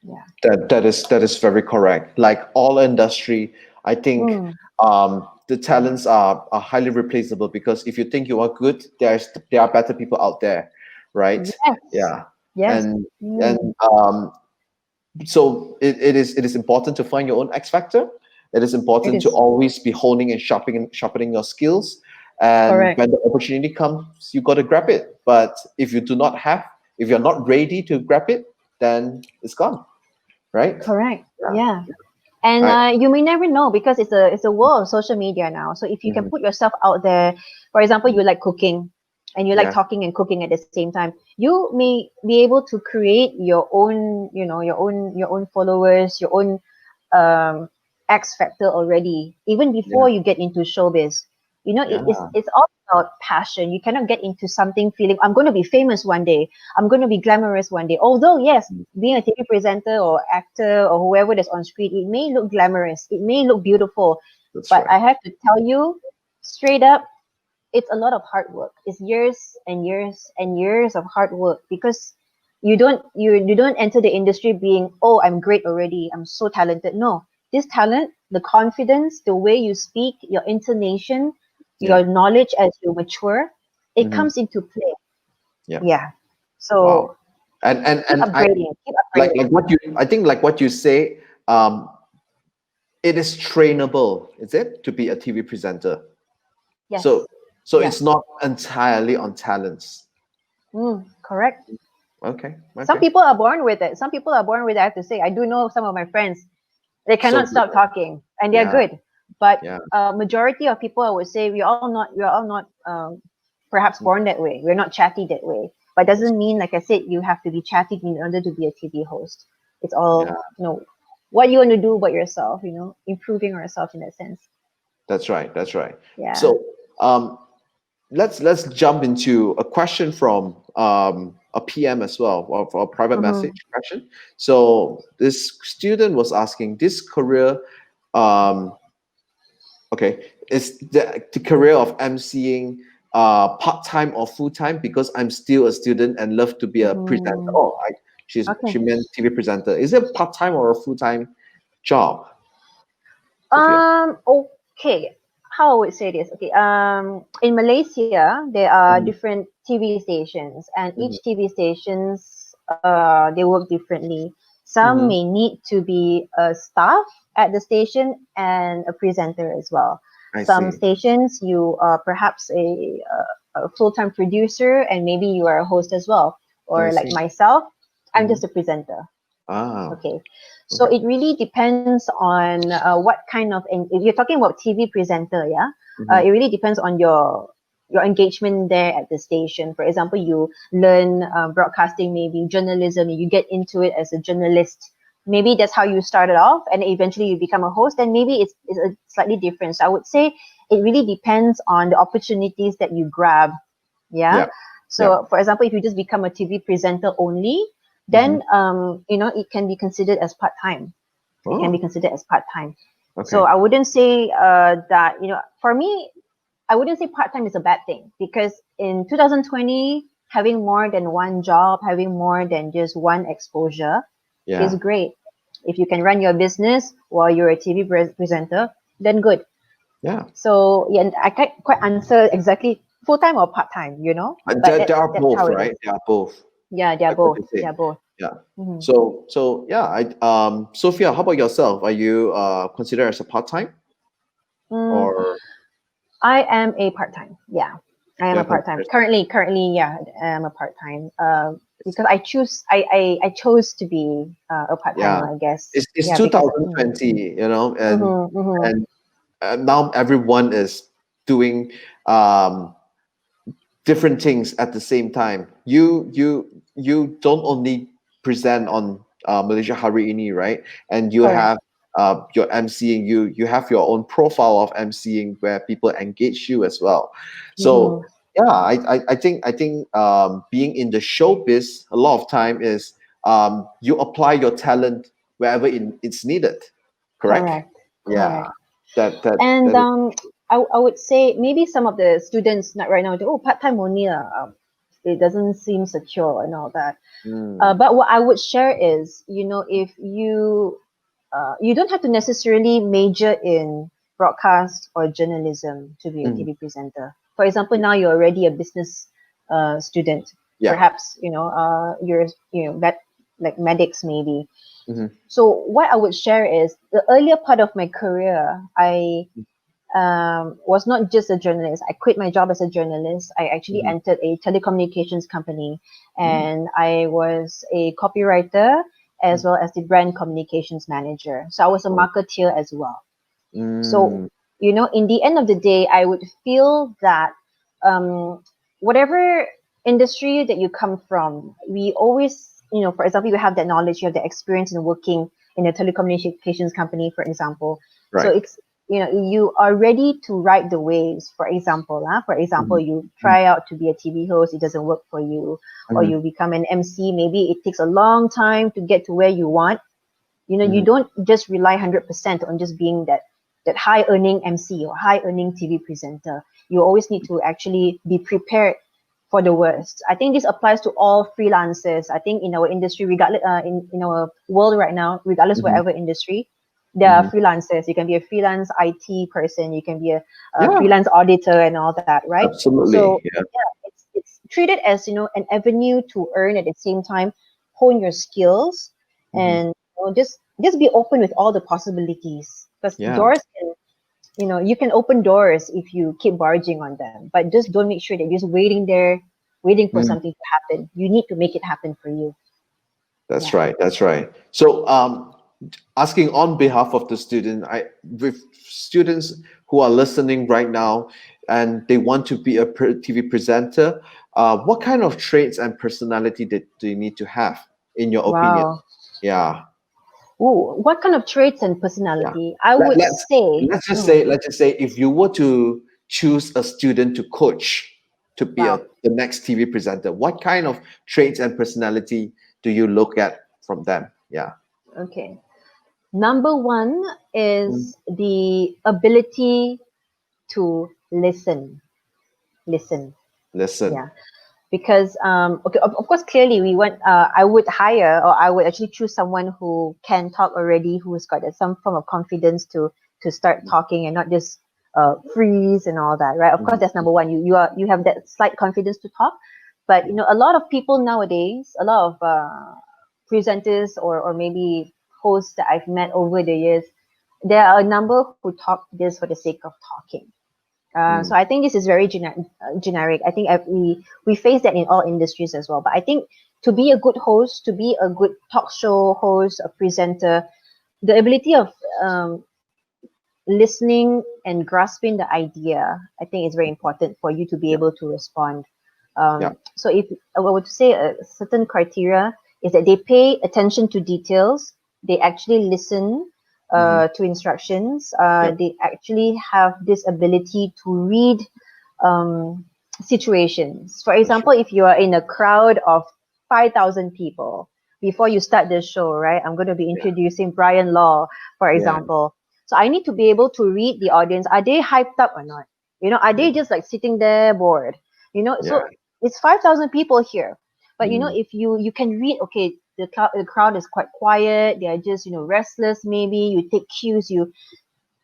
Yeah. That is very correct. Like all industry, I think Mm. the talents are highly replaceable because if you think you are good, there are better people out there, right? Yes. Yeah, Yes. and and Mm. so it is important to find your own X factor. It is It important to is. always be honing and sharpening your skills. And Correct. when the opportunity comes, you got to grab it. But if you're not ready to grab it, then it's gone, right? Correct. Yeah. Yeah. And I. you may never know because it's a world of social media now. So if you can Mhm. put yourself out there, for example, you like cooking and you like Yeah. talking and cooking at the same time, you may be able to create your own, your own followers, your own um, X factor already, even Yeah. before you get into showbiz. Yeah. It's all about passion. You cannot get into something feeling I'm going to be famous one day. I'm going to be glamorous one day. Although yes, Mm. being a TV presenter or actor or whoever that's on screen, it may look glamorous, it may look beautiful, That's but right. I have to tell you straight up, it's a lot of hard work. It's years and years and years of hard work because you don't enter the industry being, oh, I'm great already, I'm so talented. No, this talent, the confidence, the way you speak, your intonation, Yeah. your knowledge as you mature, it Hmm. comes into play. Yeah. Yeah. Wow. So keep And I upgrading, keep like upgrading. what you I think like what you say, um, it is trainable, is it, to be a TV presenter? So Yes. so Yeah. it's not entirely on talents. Correct. Okay. Some Okay. people are born with it. Some people are born with it. I have to say, I do know some of my friends, they So cannot good. stop talking and they're Yeah. good. But Yeah. majority of people, I would say, we are all not perhaps born that way. We're not chatty that way. But That's, doesn't mean, like I said, you have to be chatty in order to be a TV host. It's all, yeah. what you want to do about yourself, improving ourselves in that sense. That's right. That's right. Yeah. So let's jump into a question from a PM as well, or for a private Mm-hmm. message question. So this student was asking, this career, um, okay, is the career of emceeing part time or full time? Because I'm still a student and love to be a presenter. Mm, Oh, she okay. meant TV presenter. Is it part time or a full time job, Sophia? Okay. How I would say this? Okay. In Malaysia, there are Mhm. different TV stations, and Mhm. each TV stations, they work differently. Some Mhm. may need to be a staff at the station and a presenter as well. I Some see. stations, you are perhaps a full-time producer, and maybe you are a host as well. I Or like see. myself, I'm Mhm. just a presenter. Ah, Okay. So okay. it really depends on what kind of, and if you're talking about TV presenter, yeah, Mhm. it really depends on your engagement there at the station. For example, you learn broadcasting, maybe journalism, you get into it as a journalist. Maybe that's how you started off, and eventually you become a host, and maybe it's a slightly different. So I would say it really depends on the opportunities that you grab. Yeah. Yeah. Yeah. So, for example, if you just become a TV presenter only, Mhm. then it can be considered as part time. It can be Oh, considered as part time. So okay. I wouldn't say that for me, I wouldn't say part time is a bad thing because in 2020, having more than one job, having more than just one exposure is Yeah. great. If you can run your business while you're a TV presenter, then good. Yeah. So yeah, and I can't quite answer exactly full time or part time, And but there are that's both, how it is. right? There are both, Yeah, they're like what both. you say. They're both. Yeah. Hmm. So yeah, Sophia, how about yourself? Are you considered as a part-time Mm, or I am a part time. Yeah, I am yeah, a part time. considered? Currently, yeah, I'm a part time. Because I chose to be a part Yeah. timer. I guess. It's Yeah, because. 2020, Mm-hmm, mm-hmm. and now everyone is doing um different things at the same time. You don't only present on Malaysia Hari Ini, right? And you Correct. have your emceeing. You have your own profile of emceeing where people engage you as well. So Mm-hmm. yeah, I think being in the showbiz a lot of time is you apply your talent wherever it's needed. Correct? Correct. Yeah. Correct. And That is. I would say maybe some of the students not right now, oh, part time only, it doesn't seem secure and all that. Mm, But what I would share is, if you don't have to necessarily major in broadcast or journalism to be a mm, TV presenter. For example, now you're already a business student. yeah. Perhaps you're that like medics maybe. Mhm, So what I would share is the earlier part of my career, I was not just a journalist. I quit my job as a journalist. I actually mhm, entered a telecommunications company, mm, and I was a copywriter as mm. well as the brand communications manager. So I was a Oh, marketeer as well. So, mm, in the end of the day, I would feel that whatever industry that you come from, we always, for example, you have that knowledge, you have the experience in working in a telecommunications company, for example. So right. you are ready to ride the waves. For example, Mhm, you mhm, try out to be a TV host, it doesn't work for you, or mhm, you become an MC. Maybe it takes a long time to get to where you want. You mhm, don't just rely 100% on just being that high earning MC or high earning TV presenter. You always need to actually be prepared for the worst. I think this applies to all freelancers. I think in our industry, regardless, in our world right now, regardless mhm, whatever industry, there are mhm. freelancers. You can be a freelance IT person, you can be a Yeah, freelance auditor and all that, right? So absolutely. Yeah. yeah, it's treated as an avenue to earn at the same time, hone your skills, Mhm. and just be open with all the possibilities, because Yeah. doors can you can open doors if you keep barging on them, but just don't make sure that you're just waiting there waiting for Mm. something to happen. You need to make it happen for you. That's Yeah. right. That's right. So, asking on behalf of the student, with students who are listening right now and they want to be a TV presenter, what kind of traits and personality do you need to have, in your opinion? Wow. Yeah. Ooh, what kind of traits and Yeah. personality I Let, would let's say? let's just say if you were to choose a student to coach to be Wow. the next TV presenter, what kind of traits and personality do you look at from them? Yeah. Okay. Number one Mm. is the ability to listen. Listen. Yeah. Because okay, of course, clearly we want I would hire, or I would actually choose someone who can talk already, who's got some form of confidence to start talking and not just freeze and all that, right? Of course, Mhm. that's number one. You have that slight confidence to talk. But a lot of people nowadays, a lot of presenters, or maybe hosts that I've met over the years, there are a number who talk just for the sake of talking. So Mm. I think this is very generic. I think we face that in all industries as well. But I think to be a good host, to be a good talk show host, a presenter, the ability of um, listening and grasping the idea, I think is very important for you to be Yeah. able to respond. Yeah. So if I were to say a certain criteria is that they pay attention to details, they actually listen Hmm. to instructions, Yeah. they actually have this ability to read um, situations. For That's example, right. if you are in a crowd of 5,000 people, before you start the show, right? I'm going to be Yeah. introducing Brian Law, for Yeah. example. So I need to be able to read the audience. Are they hyped up or not? Are Yeah. they just like sitting there bored? Yeah. So it's 5,000 people here, but Mm. if you can read, okay, the crowd is quite quiet, they are just restless, maybe you take cues, you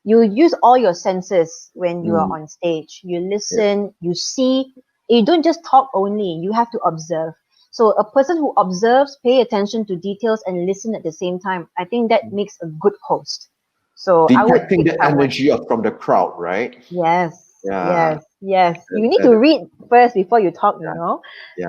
use all your senses when you are Mm. on stage. You Yeah. listen, you see. You don't just talk only, you have to observe. So a person who observes, pay attention to details and listen at the same time, I think that makes a good host. So I would Detecting pick the someone. energy from the crowd, right? Yes, Yeah. yes, yes. You need That to is, read first before you talk, yeah.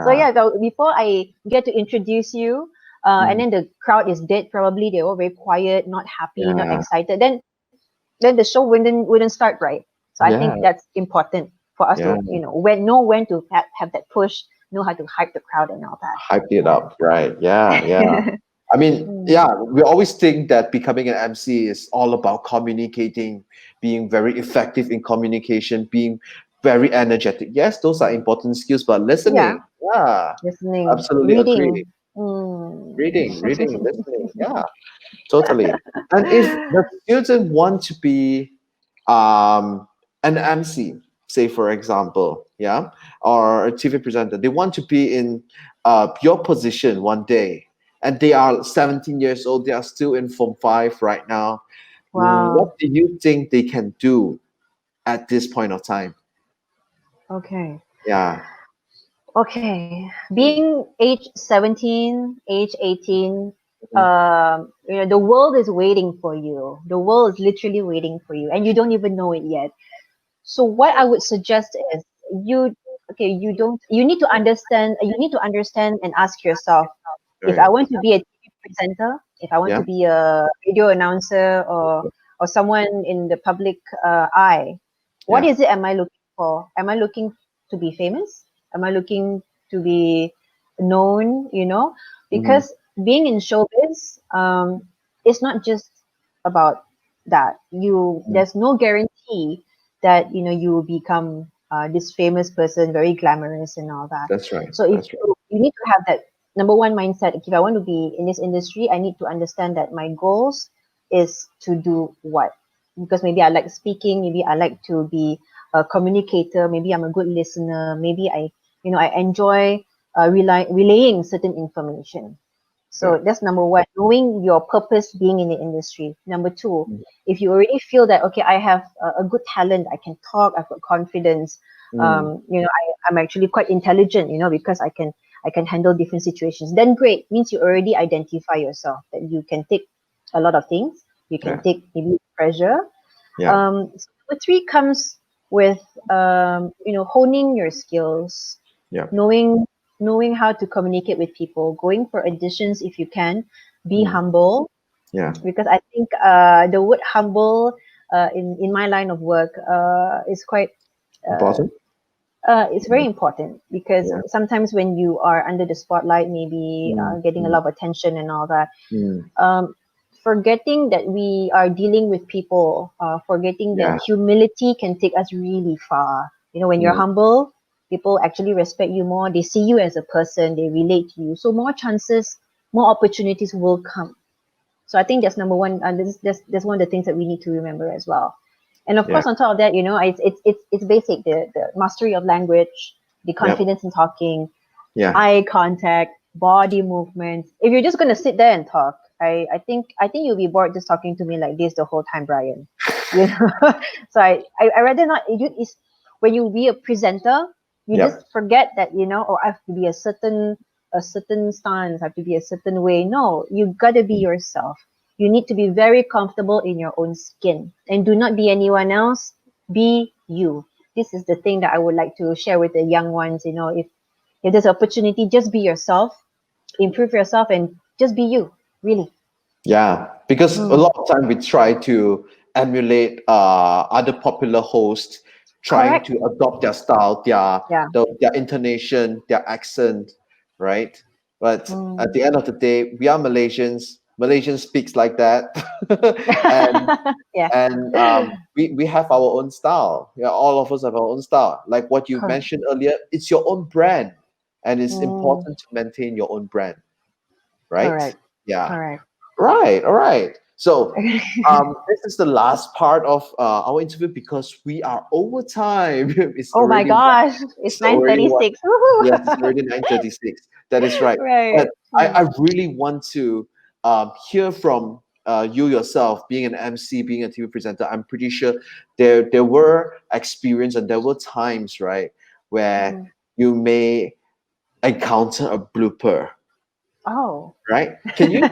So Yeah. yeah, so before I get to introduce you, and Mm. then the crowd is dead, probably they're all very quiet, not happy, not Yeah. excited. Then the show wouldn't start right. So I think Yeah. that's important for us to Yeah. when to have that push, know how to hype the crowd and all that. Hype it up, right? Yeah. Yeah. Yeah. I mean, Mm. yeah, we always think that becoming an MC is all about communicating, being very effective in communication, being very energetic. Yes, those are important skills, but Yeah, listening, yeah, listening, absolutely agree. reading. Mm. Reading, listening, yeah, totally. And if the student want to be an MC, say for example, yeah, or a TV presenter, they want to be in your position one day, and they are 17 years old, they are still in Form 5 right now. Wow. What do you think they can do at this point of time? Okay. Yeah. Okay. Being age 17, age 18, Mhm. the world is waiting for you. The world is literally waiting for you, and you don't even know it yet. So what I would suggest is you okay, you need to understand and ask yourself, if I Right. want to be a TV presenter, if I want to Yeah. be a radio announcer, or someone in the public eye, what Yeah. is it am I looking for? Am I looking to be famous? Am I looking to be known, Hmm. because being in showbiz, it's not just about that. There's no guarantee that you will become this famous person, very glamorous and all that. That's right. So if That's right. you need to have that number one mindset. If I want to be in this industry, I need to understand that my goals is to do what. Because maybe I like speaking, maybe I like to be a communicator, maybe I'm a good listener, maybe I enjoy relaying certain information. Yeah. So that's number one, knowing your purpose being in the industry. Number two, Mm. if you already feel that, okay, I have a good talent, I can talk, I've got confidence, Mm. I'm actually quite intelligent, because I can handle different situations, then great, means you already identify yourself, that you can take a lot of things, you can Yeah. take maybe pressure. Yeah. So number three comes with, honing your skills, Yeah. knowing knowing how to communicate with people, going for auditions if you can, be Mm. humble, Yeah. because I think the word humble in my line of work is quite uh, Important. it's very important, because Yeah. sometimes when you are under the spotlight, maybe Mm. getting a Mm. lot of attention and all that, Mm. um, forgetting that we are dealing with people, forgetting that Yeah. humility can take us really far. When you're Mm. humble, people actually respect you more. They see you as a person, they relate to you. So more chances, more opportunities will come. So I think that's number one. And that's one of the things that we need to remember as well. And of Yeah. course, on top of that, it's basic, the mastery of language, the Yep. confidence in talking, Yeah. eye contact, body movements. If you're just gonna sit there and talk, I think you'll be bored just talking to me like this the whole time, Brian. You know. So I rather not. It's when you be a presenter, you just Yep. forget that I have to be a certain stance, I have to be a certain way. No, you gotta be yourself. You need to be very comfortable in your own skin, and do not be anyone else. Be you. This is the thing that I would like to share with the young ones. If there's opportunity, just be yourself, improve yourself, and just be you. Really. Yeah, because a Mm. lot of time we try to emulate other popular hosts, trying Correct. to adopt their style, Yeah. their intonation, their accent, right? But at Mm. the end of the day, we are Malaysians. Malaysians speaks like that, and Yeah. we have our own style. Yeah, all of us have our own style. Like what you Correct. mentioned earlier, it's your own brand, and it's Mm. important to maintain your own brand, right? Correct. Yeah. Correct. Right. All right. So this is the last part of our interview because we are over time. It's Oh my already gosh, it's it's already what 9:36. yes, it's Woohoo! already 9:36. That is right. Right. But I really want to hear from you yourself, being an MC, being a TV presenter. I'm pretty sure there were experience and there were times, right, where Mhm. you may encounter a blooper, Oh. right? Can you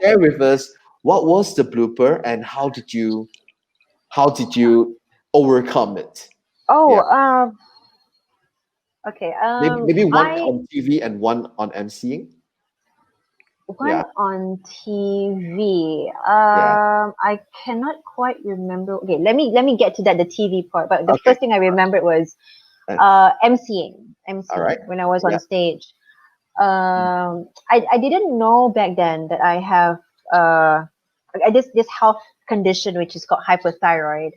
share with us what was the blooper and how did you overcome it? Oh, Yeah, okay. maybe one I on TV and one on MCing. One Yeah, on TV. yeah. I cannot quite remember. Okay, let me get to that, the TV part. But the Okay. first thing I remembered was Uh, emceeing, all right. when I was on Yeah. stage. I didn't know back then that I have uh this health condition which is called hypothyroid.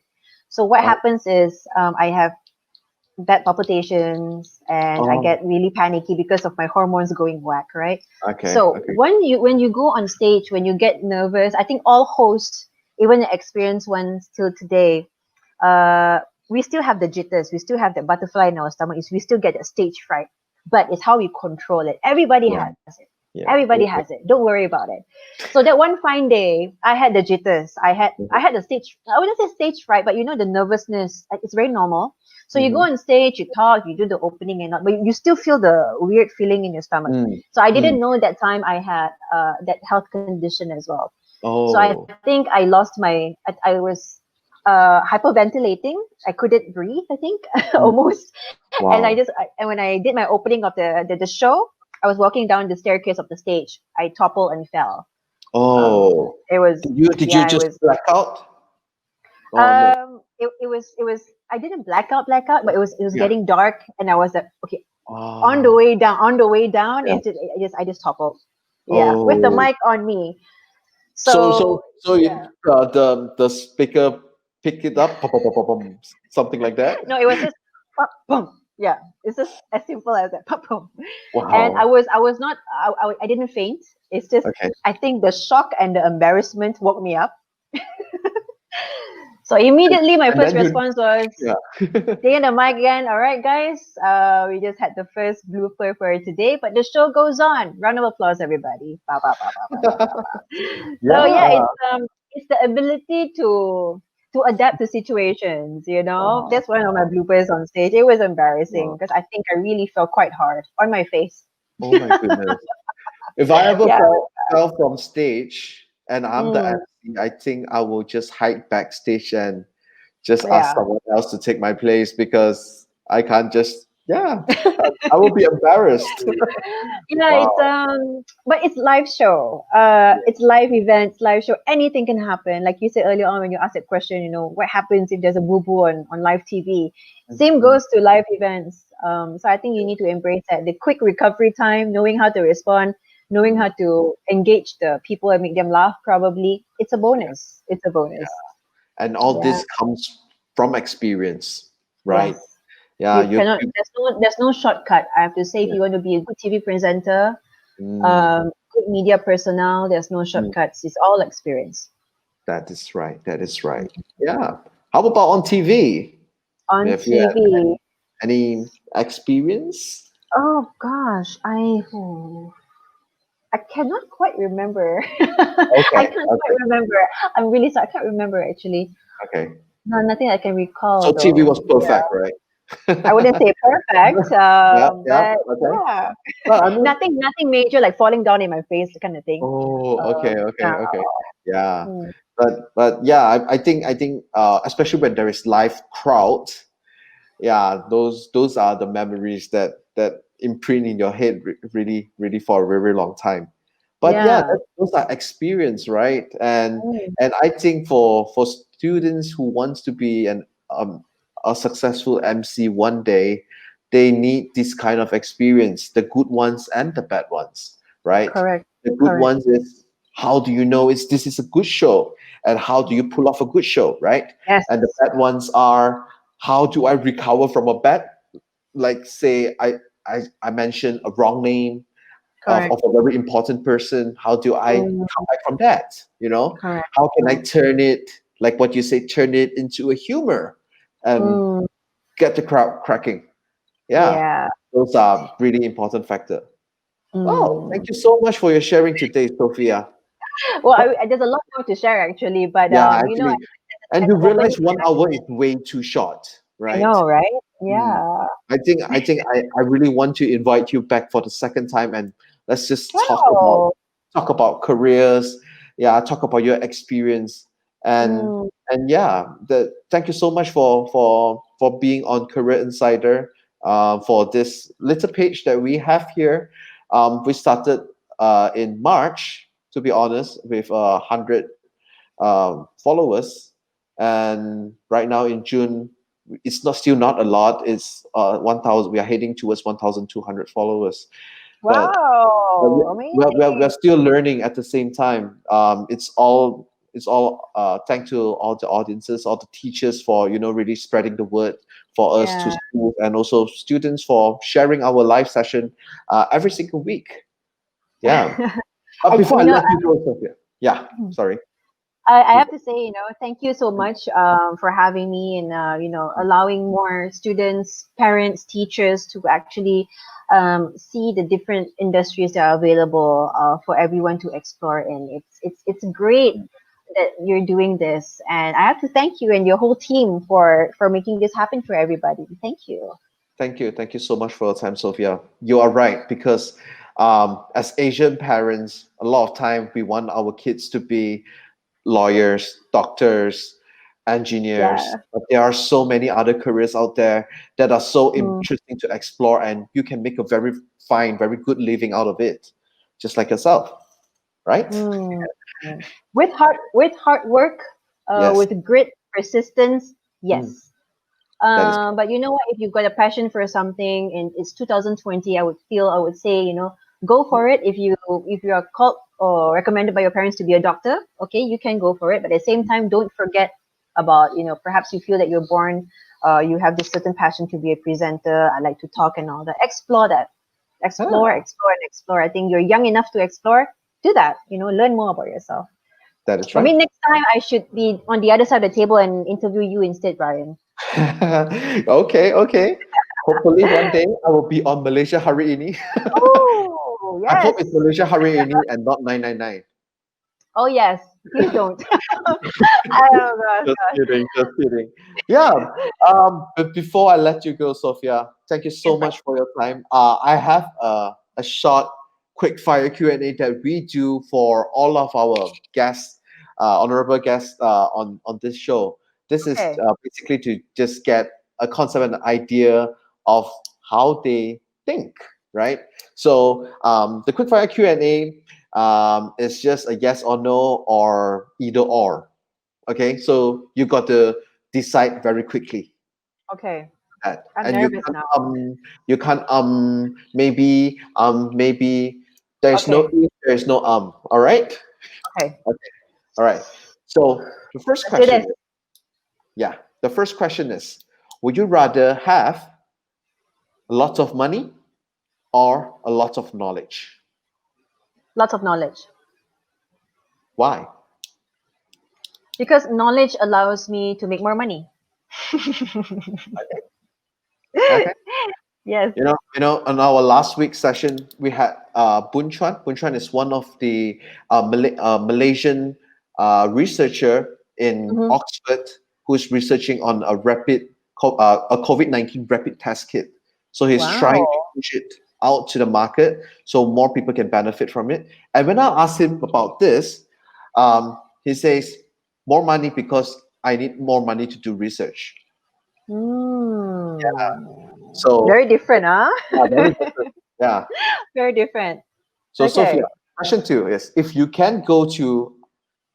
So what Oh, happens is I have bad palpitations and I oh. get really panicky because of my hormones going whack, right? Okay. So Okay. when you go on stage, when you get nervous, I think all hosts, even the experienced ones till today, uh, we still have the jitters, we still have the butterfly in our stomach, we still get that stage fright, but it's how we control it. Everybody Yeah. has it. Yeah. Everybody Yeah. has it. Don't worry about it. So that one fine day, I had the jitters. I had the stage. I wouldn't say stage fright, but the nervousness. It's very normal. So you go Mm-hmm. on stage, you talk, you do the opening and not, but you still feel the weird feeling in your stomach. Mm, So I mm. didn't know that time I had that health condition as well. So I Oh. think I lost I was hyperventilating. I couldn't breathe, I think, Mm. almost. Wow. And when I did my opening of the show, I was walking down the staircase of the stage. I toppled and fell. Oh. It was, Did you yeah, it just was, black out? Oh no. it was, I didn't blackout, but it was Yeah. getting dark and I was like, okay, Ah. on the way down, Yeah. I just toppled. Yeah, with the Oh. mic on me. So so So so you, yeah. the speaker pick it up, pop, pop, pop, pop, pop, something like that. No, it was just pop, boom. Yeah, it's just as simple as that. Pop, boom. And I Wow. was I was not I didn't faint. It's just Okay. I think the shock and the embarrassment woke me up. So And, immediately my and first then you response was, yeah. stay on the mic again. All right, guys. We just had the first blooper for today, but the show goes on. Round of applause, everybody. Ba, ba, ba, ba, ba, ba, ba, ba. So yeah, Yeah. it's the ability to adapt to situations. Wow. That's one of my bloopers on stage. It was embarrassing Wow. because I think I really fell quite hard on my face. Oh my goodness. If I ever Yeah. fell from stage and I'm the Mm, MC, I think I will just hide backstage and just ask yeah. someone else to take my place because I can't just yeah. I will be embarrassed. Yeah, it's Wow. but it's live show. Yeah. It's live events, live show. Anything can happen. Like you said earlier on when you asked that question, what happens if there's a boo boo on live TV? Same Mhm. goes to live events. So I think you need to embrace that. The quick recovery time, knowing how to respond, knowing Mm. how to engage the people and make them laugh. Probably it's a Yeah. bonus. It's a Yeah. bonus. And all Yeah. this comes from experience, right? Yes. Yeah. You You, cannot. you There's no shortcut. I have to say, if yeah. you want to be a good TV presenter, Mm, good media personnel, there's no mm. shortcuts. It's all experience. That is right. That is right. Yeah. How about on TV? On Have you had TV, any experience? oh gosh, I cannot quite remember. I Okay. can't quite Okay. remember. I'm really sorry. I can't remember actually. Okay. No, nothing I can recall So TV though. was perfect, right? I wouldn't say perfect, Yeah. Yeah. but Okay. yeah, Well, I mean, nothing major like falling down in my face, kind of thing. oh, okay, okay, Yeah. okay. Yeah. Mm, But yeah, I think especially when there is live crowd, yeah, those are the memories that imprint in your head really really for a very long time. But yeah, yeah. those are experience, right? and Mm, and I think for students who wants to be a successful MC one day, they need this kind of experience, the good ones and the bad ones, right? correct. The good Correct. ones is how do you know this is a good show, and how do you pull off a good show, right? Yes. And the bad ones are how do I recover from a bad, like say I mentioned a wrong name, Correct. of a very important person. How do I Mm, come back from that? correct. How can I Correct. turn it, like what you say, turn it into a humor and Mm, get the crowd cracking? Yeah, yeah. those are really important factor. Oh, Mm. thank you so much for your sharing today, Sophia. Well, there's a lot more to share actually, but Yeah, you know, actually, and as you an opening, realize 1 hour is way too short, I right? know, right? Mm. Yeah. I really want to invite you back for the second time, and let's just Wow. talk about careers. Yeah, talk about your experience, and Mm, yeah, thank you so much for being on Career Insider. For this little page that we have here, we started in March, to be honest, with 100 followers, and right now in June, it's not still not a lot. It's 1,000. We are heading towards 1,200 followers, but wow. we're Amazing. still learning at the same time. It's all thanks to all the audiences, all the teachers for really spreading the word for us to Yeah. school, and also students for sharing our live session every single week. Yeah. But And before I you know, let you go, Sophia. Yeah. Sorry. I Please. have to say, thank you so much for having me and allowing more students, parents, teachers to actually see the different industries that are available for everyone to explore in. It's great that you're doing this, and I have to thank you and your whole team for making this happen for everybody. Thank you. Thank you. Thank you so much for your time, Sophia. You are right, because as Asian parents, a lot of time we want our kids to be lawyers, doctors, engineers, Yeah. but there are so many other careers out there that are so Mm, interesting to explore, and you can make a very fine, very good living out of it, just like yourself, right? mm. With hard work, Yes. with grit, persistence, Mm, yes. that is But you know what? If you've got a passion for something and it's 2020, I would say, go for it. If you are called or recommended by your parents to be a doctor, okay, you can go for it. But at the same time, don't forget about, perhaps you feel that you're born, you have this certain passion to be a presenter. I like to talk and all that. Explore that. Explore, ah, explore, and explore. I think you're young enough to explore. Do that. Learn more about yourself. that is Or right. maybe next time I should be on the other side of the table and interview you instead, Brian. Okay, okay. Hopefully one day I will be on Malaysia Hari Ini. Oh, I hope it's yes. Malaysia Hari Ini and not 999. Oh, yes. Please don't. Oh, gosh, Just gosh. kidding, just kidding. Yeah. But before I let you go, Sophia, thank you Yes, so Brian. much for your time. I have a short, quick fire Q&A that we do for all of our guests, honorable guests on this show. This is Okay. basically to just get a concept and idea of how they think, right? So the quick fire Q&A is just a yes or no or either or. Okay, so you got to decide very quickly Okay. that, I'm and nervous now. you can't maybe there's no Okay. if, there's no all right. Okay. Okay, all right. So the first Let's do question this. is, yeah, the first question is, would you rather have a lot of money or a lot of knowledge? Lots of knowledge. Why? Because knowledge allows me to make more money. Okay. Yes. On our last week's session, we had Bun Chuan. Bun Chuan is one of the Malaysian researcher in Hmm. Oxford who's researching on a COVID-19 rapid test kit. So he's trying to Wow. push it out to the market so more people can benefit from it. And when I asked him about this, he says more money because I need more money to do research. So Very different, huh? yeah, very different. Yeah. Very different. So, Sophia, Okay. question two is, if you can go to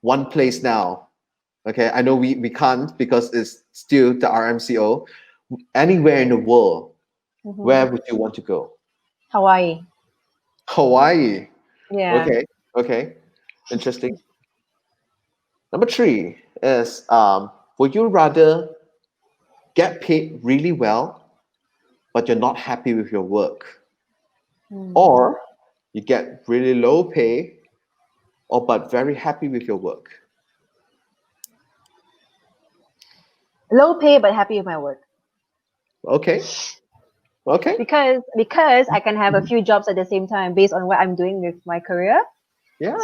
one place now, okay, I know we can't because it's still the RMCO, anywhere in the world, Hmm. where would you want to go? Hawaii. Hawaii. Yeah. Okay, okay, interesting. Number three is, would you rather get paid really well, but you're not happy with your work? Mm. Or you get really low pay, or but very happy with your work? Low pay but happy with my work. Okay, okay. Because I can have a Mhm. few jobs at the same time based on what I'm doing with my career.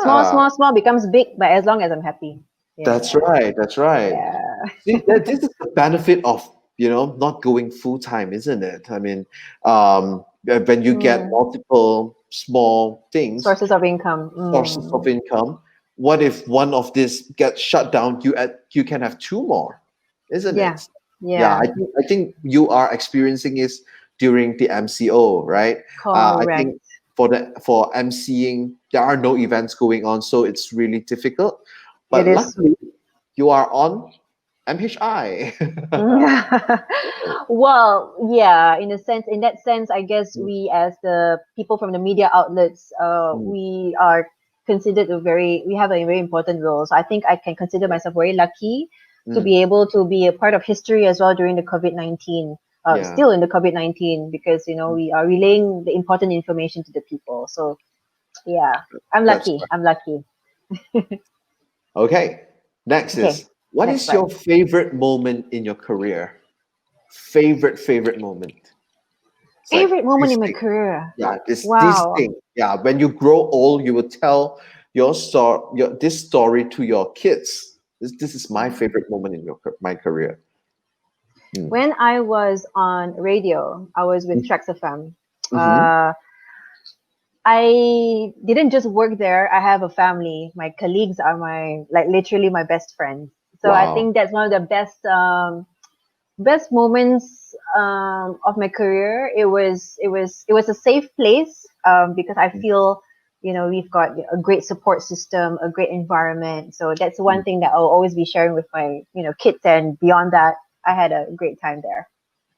Small, Yeah, small, small becomes big, but as long as I'm happy. that's Yeah. right. That's right. Yeah. See, this is the benefit of not going full time, isn't it? I mean, when you get Mm. multiple small things, Sources of income. sources of Mm. income, what if one of this gets shut down? You can have two more, isn't Yeah. it? Yeah, Yeah. I think you are experiencing it during the MCO, right? I Correct. think for MCing, there are no events going on, so it's really difficult. It But is. luckily, you are on MHI. Well, yeah, in that sense, I guess we as the people from the media outlets, Mm, we have a very important role. So I think I can consider yeah. myself very lucky to Mm, be able to be a part of history as well during the COVID-19, yeah. still in the COVID-19, because, we are relaying the important information to the people. So yeah, I'm That's lucky. right. I'm lucky. Okay. Next Okay, is, what next is part. your favorite moment in your career? Favorite moment. It's like Favorite moment this in my thing. career. Yeah, this Wow. thing. Yeah, when you grow old, you will tell this story to your kids. This is my favorite moment in my career. Mm. When I was on radio, I was with Trax FM. Mm-hmm. Uh, I didn't just work there. I have a family. My colleagues are like literally my best friends. So I Wow. think that's one of the best moments of my career. It was a safe place because I feel we've got a great support system, a great environment. So that's one Mm. thing that I'll always be sharing with my kids. And beyond that, I had a great time there.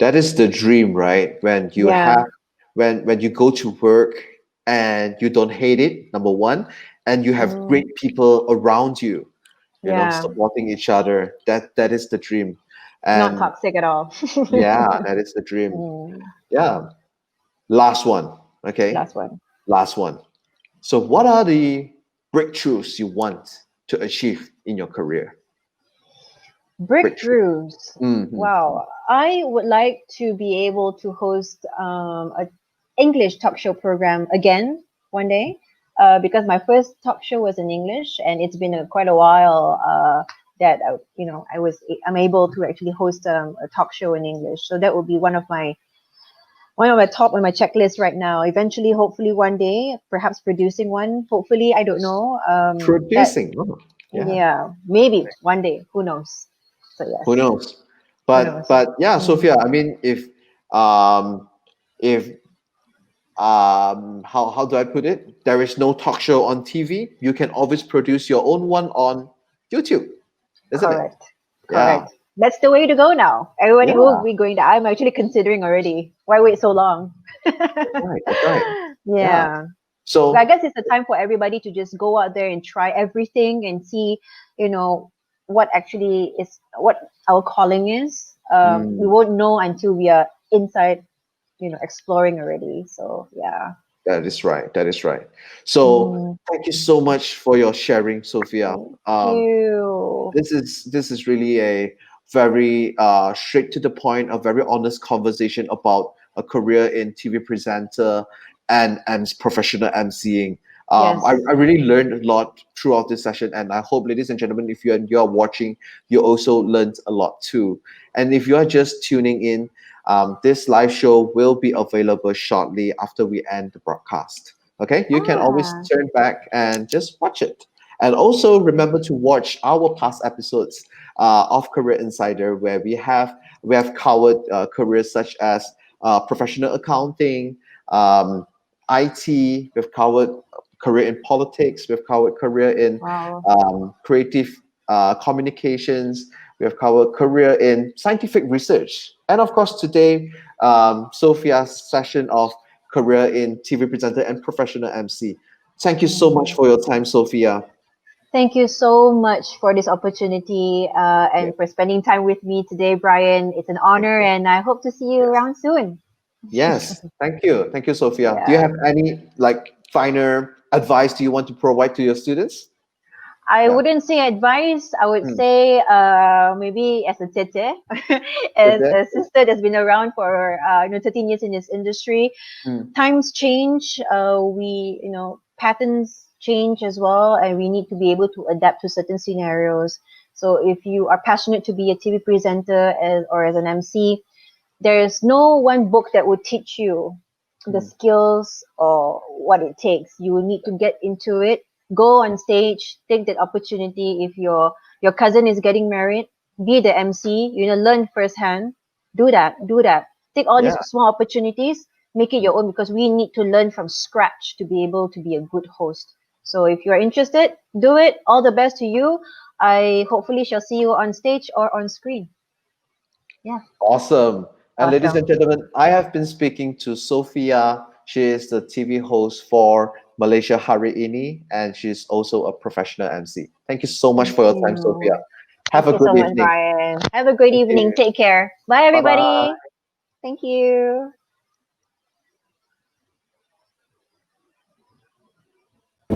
That is the dream, right? When you Yeah. have when you go to work and you don't hate it, number one, and you have Mm, great people around you, yeah. supporting each other. That is the dream. Not And toxic at all. yeah, that is the dream. Mm, Yeah. Last one. Okay. last one. Last one. So what are the breakthroughs you want to achieve in your career? Breakthrough. Breakthroughs. Hmm. Wow. I would like to be able to host a English talk show program again one day, because my first talk show was in English, and it's been quite a while that I'm able to actually host a talk show in English. So that would be one of my top on my checklist right now. Eventually, hopefully, one day, perhaps producing one. Hopefully, I don't know. That Producing. Oh, yeah. Yeah, maybe one day. Who knows? So Who yes, knows? who But knows? but yeah, Mm. Sophia. I mean, if how do I put it? There is no talk show on TV. You can always produce your own one on YouTube, isn't it? Correct, Yeah. correct. That's the way to go now. Everybody will Yeah. be going to. I'm actually considering already. Why wait so long? That's right. That's right. Yeah. Yeah. But I So guess it's a time for everybody to just go out there and try everything and see, you know, what actually is what our calling is. We mm, won't know until we are inside, exploring already. So yeah. that is right. That is right. So Mm, thank you so much for your sharing, Sophia. thank Um, you. this is really a very straight to the point, a very honest conversation about a career in TV presenter and professional emceeing. I Yes. really learned a lot throughout this session, and I hope, ladies and gentlemen, if you're watching, you also learned a lot too. And if you are just tuning in, this live show will be available shortly after we end the broadcast. Okay, you can always Ah, turn back and just watch it. And also remember to watch our past episodes of Career Insider, where we have covered careers such as professional accounting, IT. We've covered career in politics. We've covered career in wow. creative communications. We have covered career in scientific research, and of course today, Sophia's session of career in TV presenter and professional MC. Thank you so much Mm. for your time, Sophia. Thank you so much for this opportunity Yeah, and for spending time with me today, Brian. It's an thank honor, you. and I hope to see you Yes. around soon. Yes, thank you, Sophia. Do you Yeah. have any like final advice do you want to provide to your students? I Yeah. wouldn't say advice. I would Mm. say maybe as a tete, as Okay. a sister that's been around for 13 years in this industry. Mm. Times change. We patterns change as well, and we need to be able to adapt to certain scenarios. So if you are passionate to be a TV presenter or as an MC, there's no one book that would teach you the Mm. skills or what it takes. You will need to get into it, go on stage, take that opportunity. If your cousin is getting married, be the MC, learn firsthand. Do that. Take all these Yeah. small opportunities, make it Mm. your own, because we need to learn from scratch to be able to be a good host. So if you're interested, do it. All the best to you. I hopefully shall see you on stage or on screen. Yeah, Awesome. And ladies awesome. and gentlemen, I have been speaking to Sophia. She is the TV host for Malaysia Hari Ini, and she's also a professional MC. Thank you so much Thank for your time, Sophia. you. Have Thank a you good so much, evening. Brian. Have a great Thank evening. you. Take care. Bye, Bye bye. everybody. Thank you.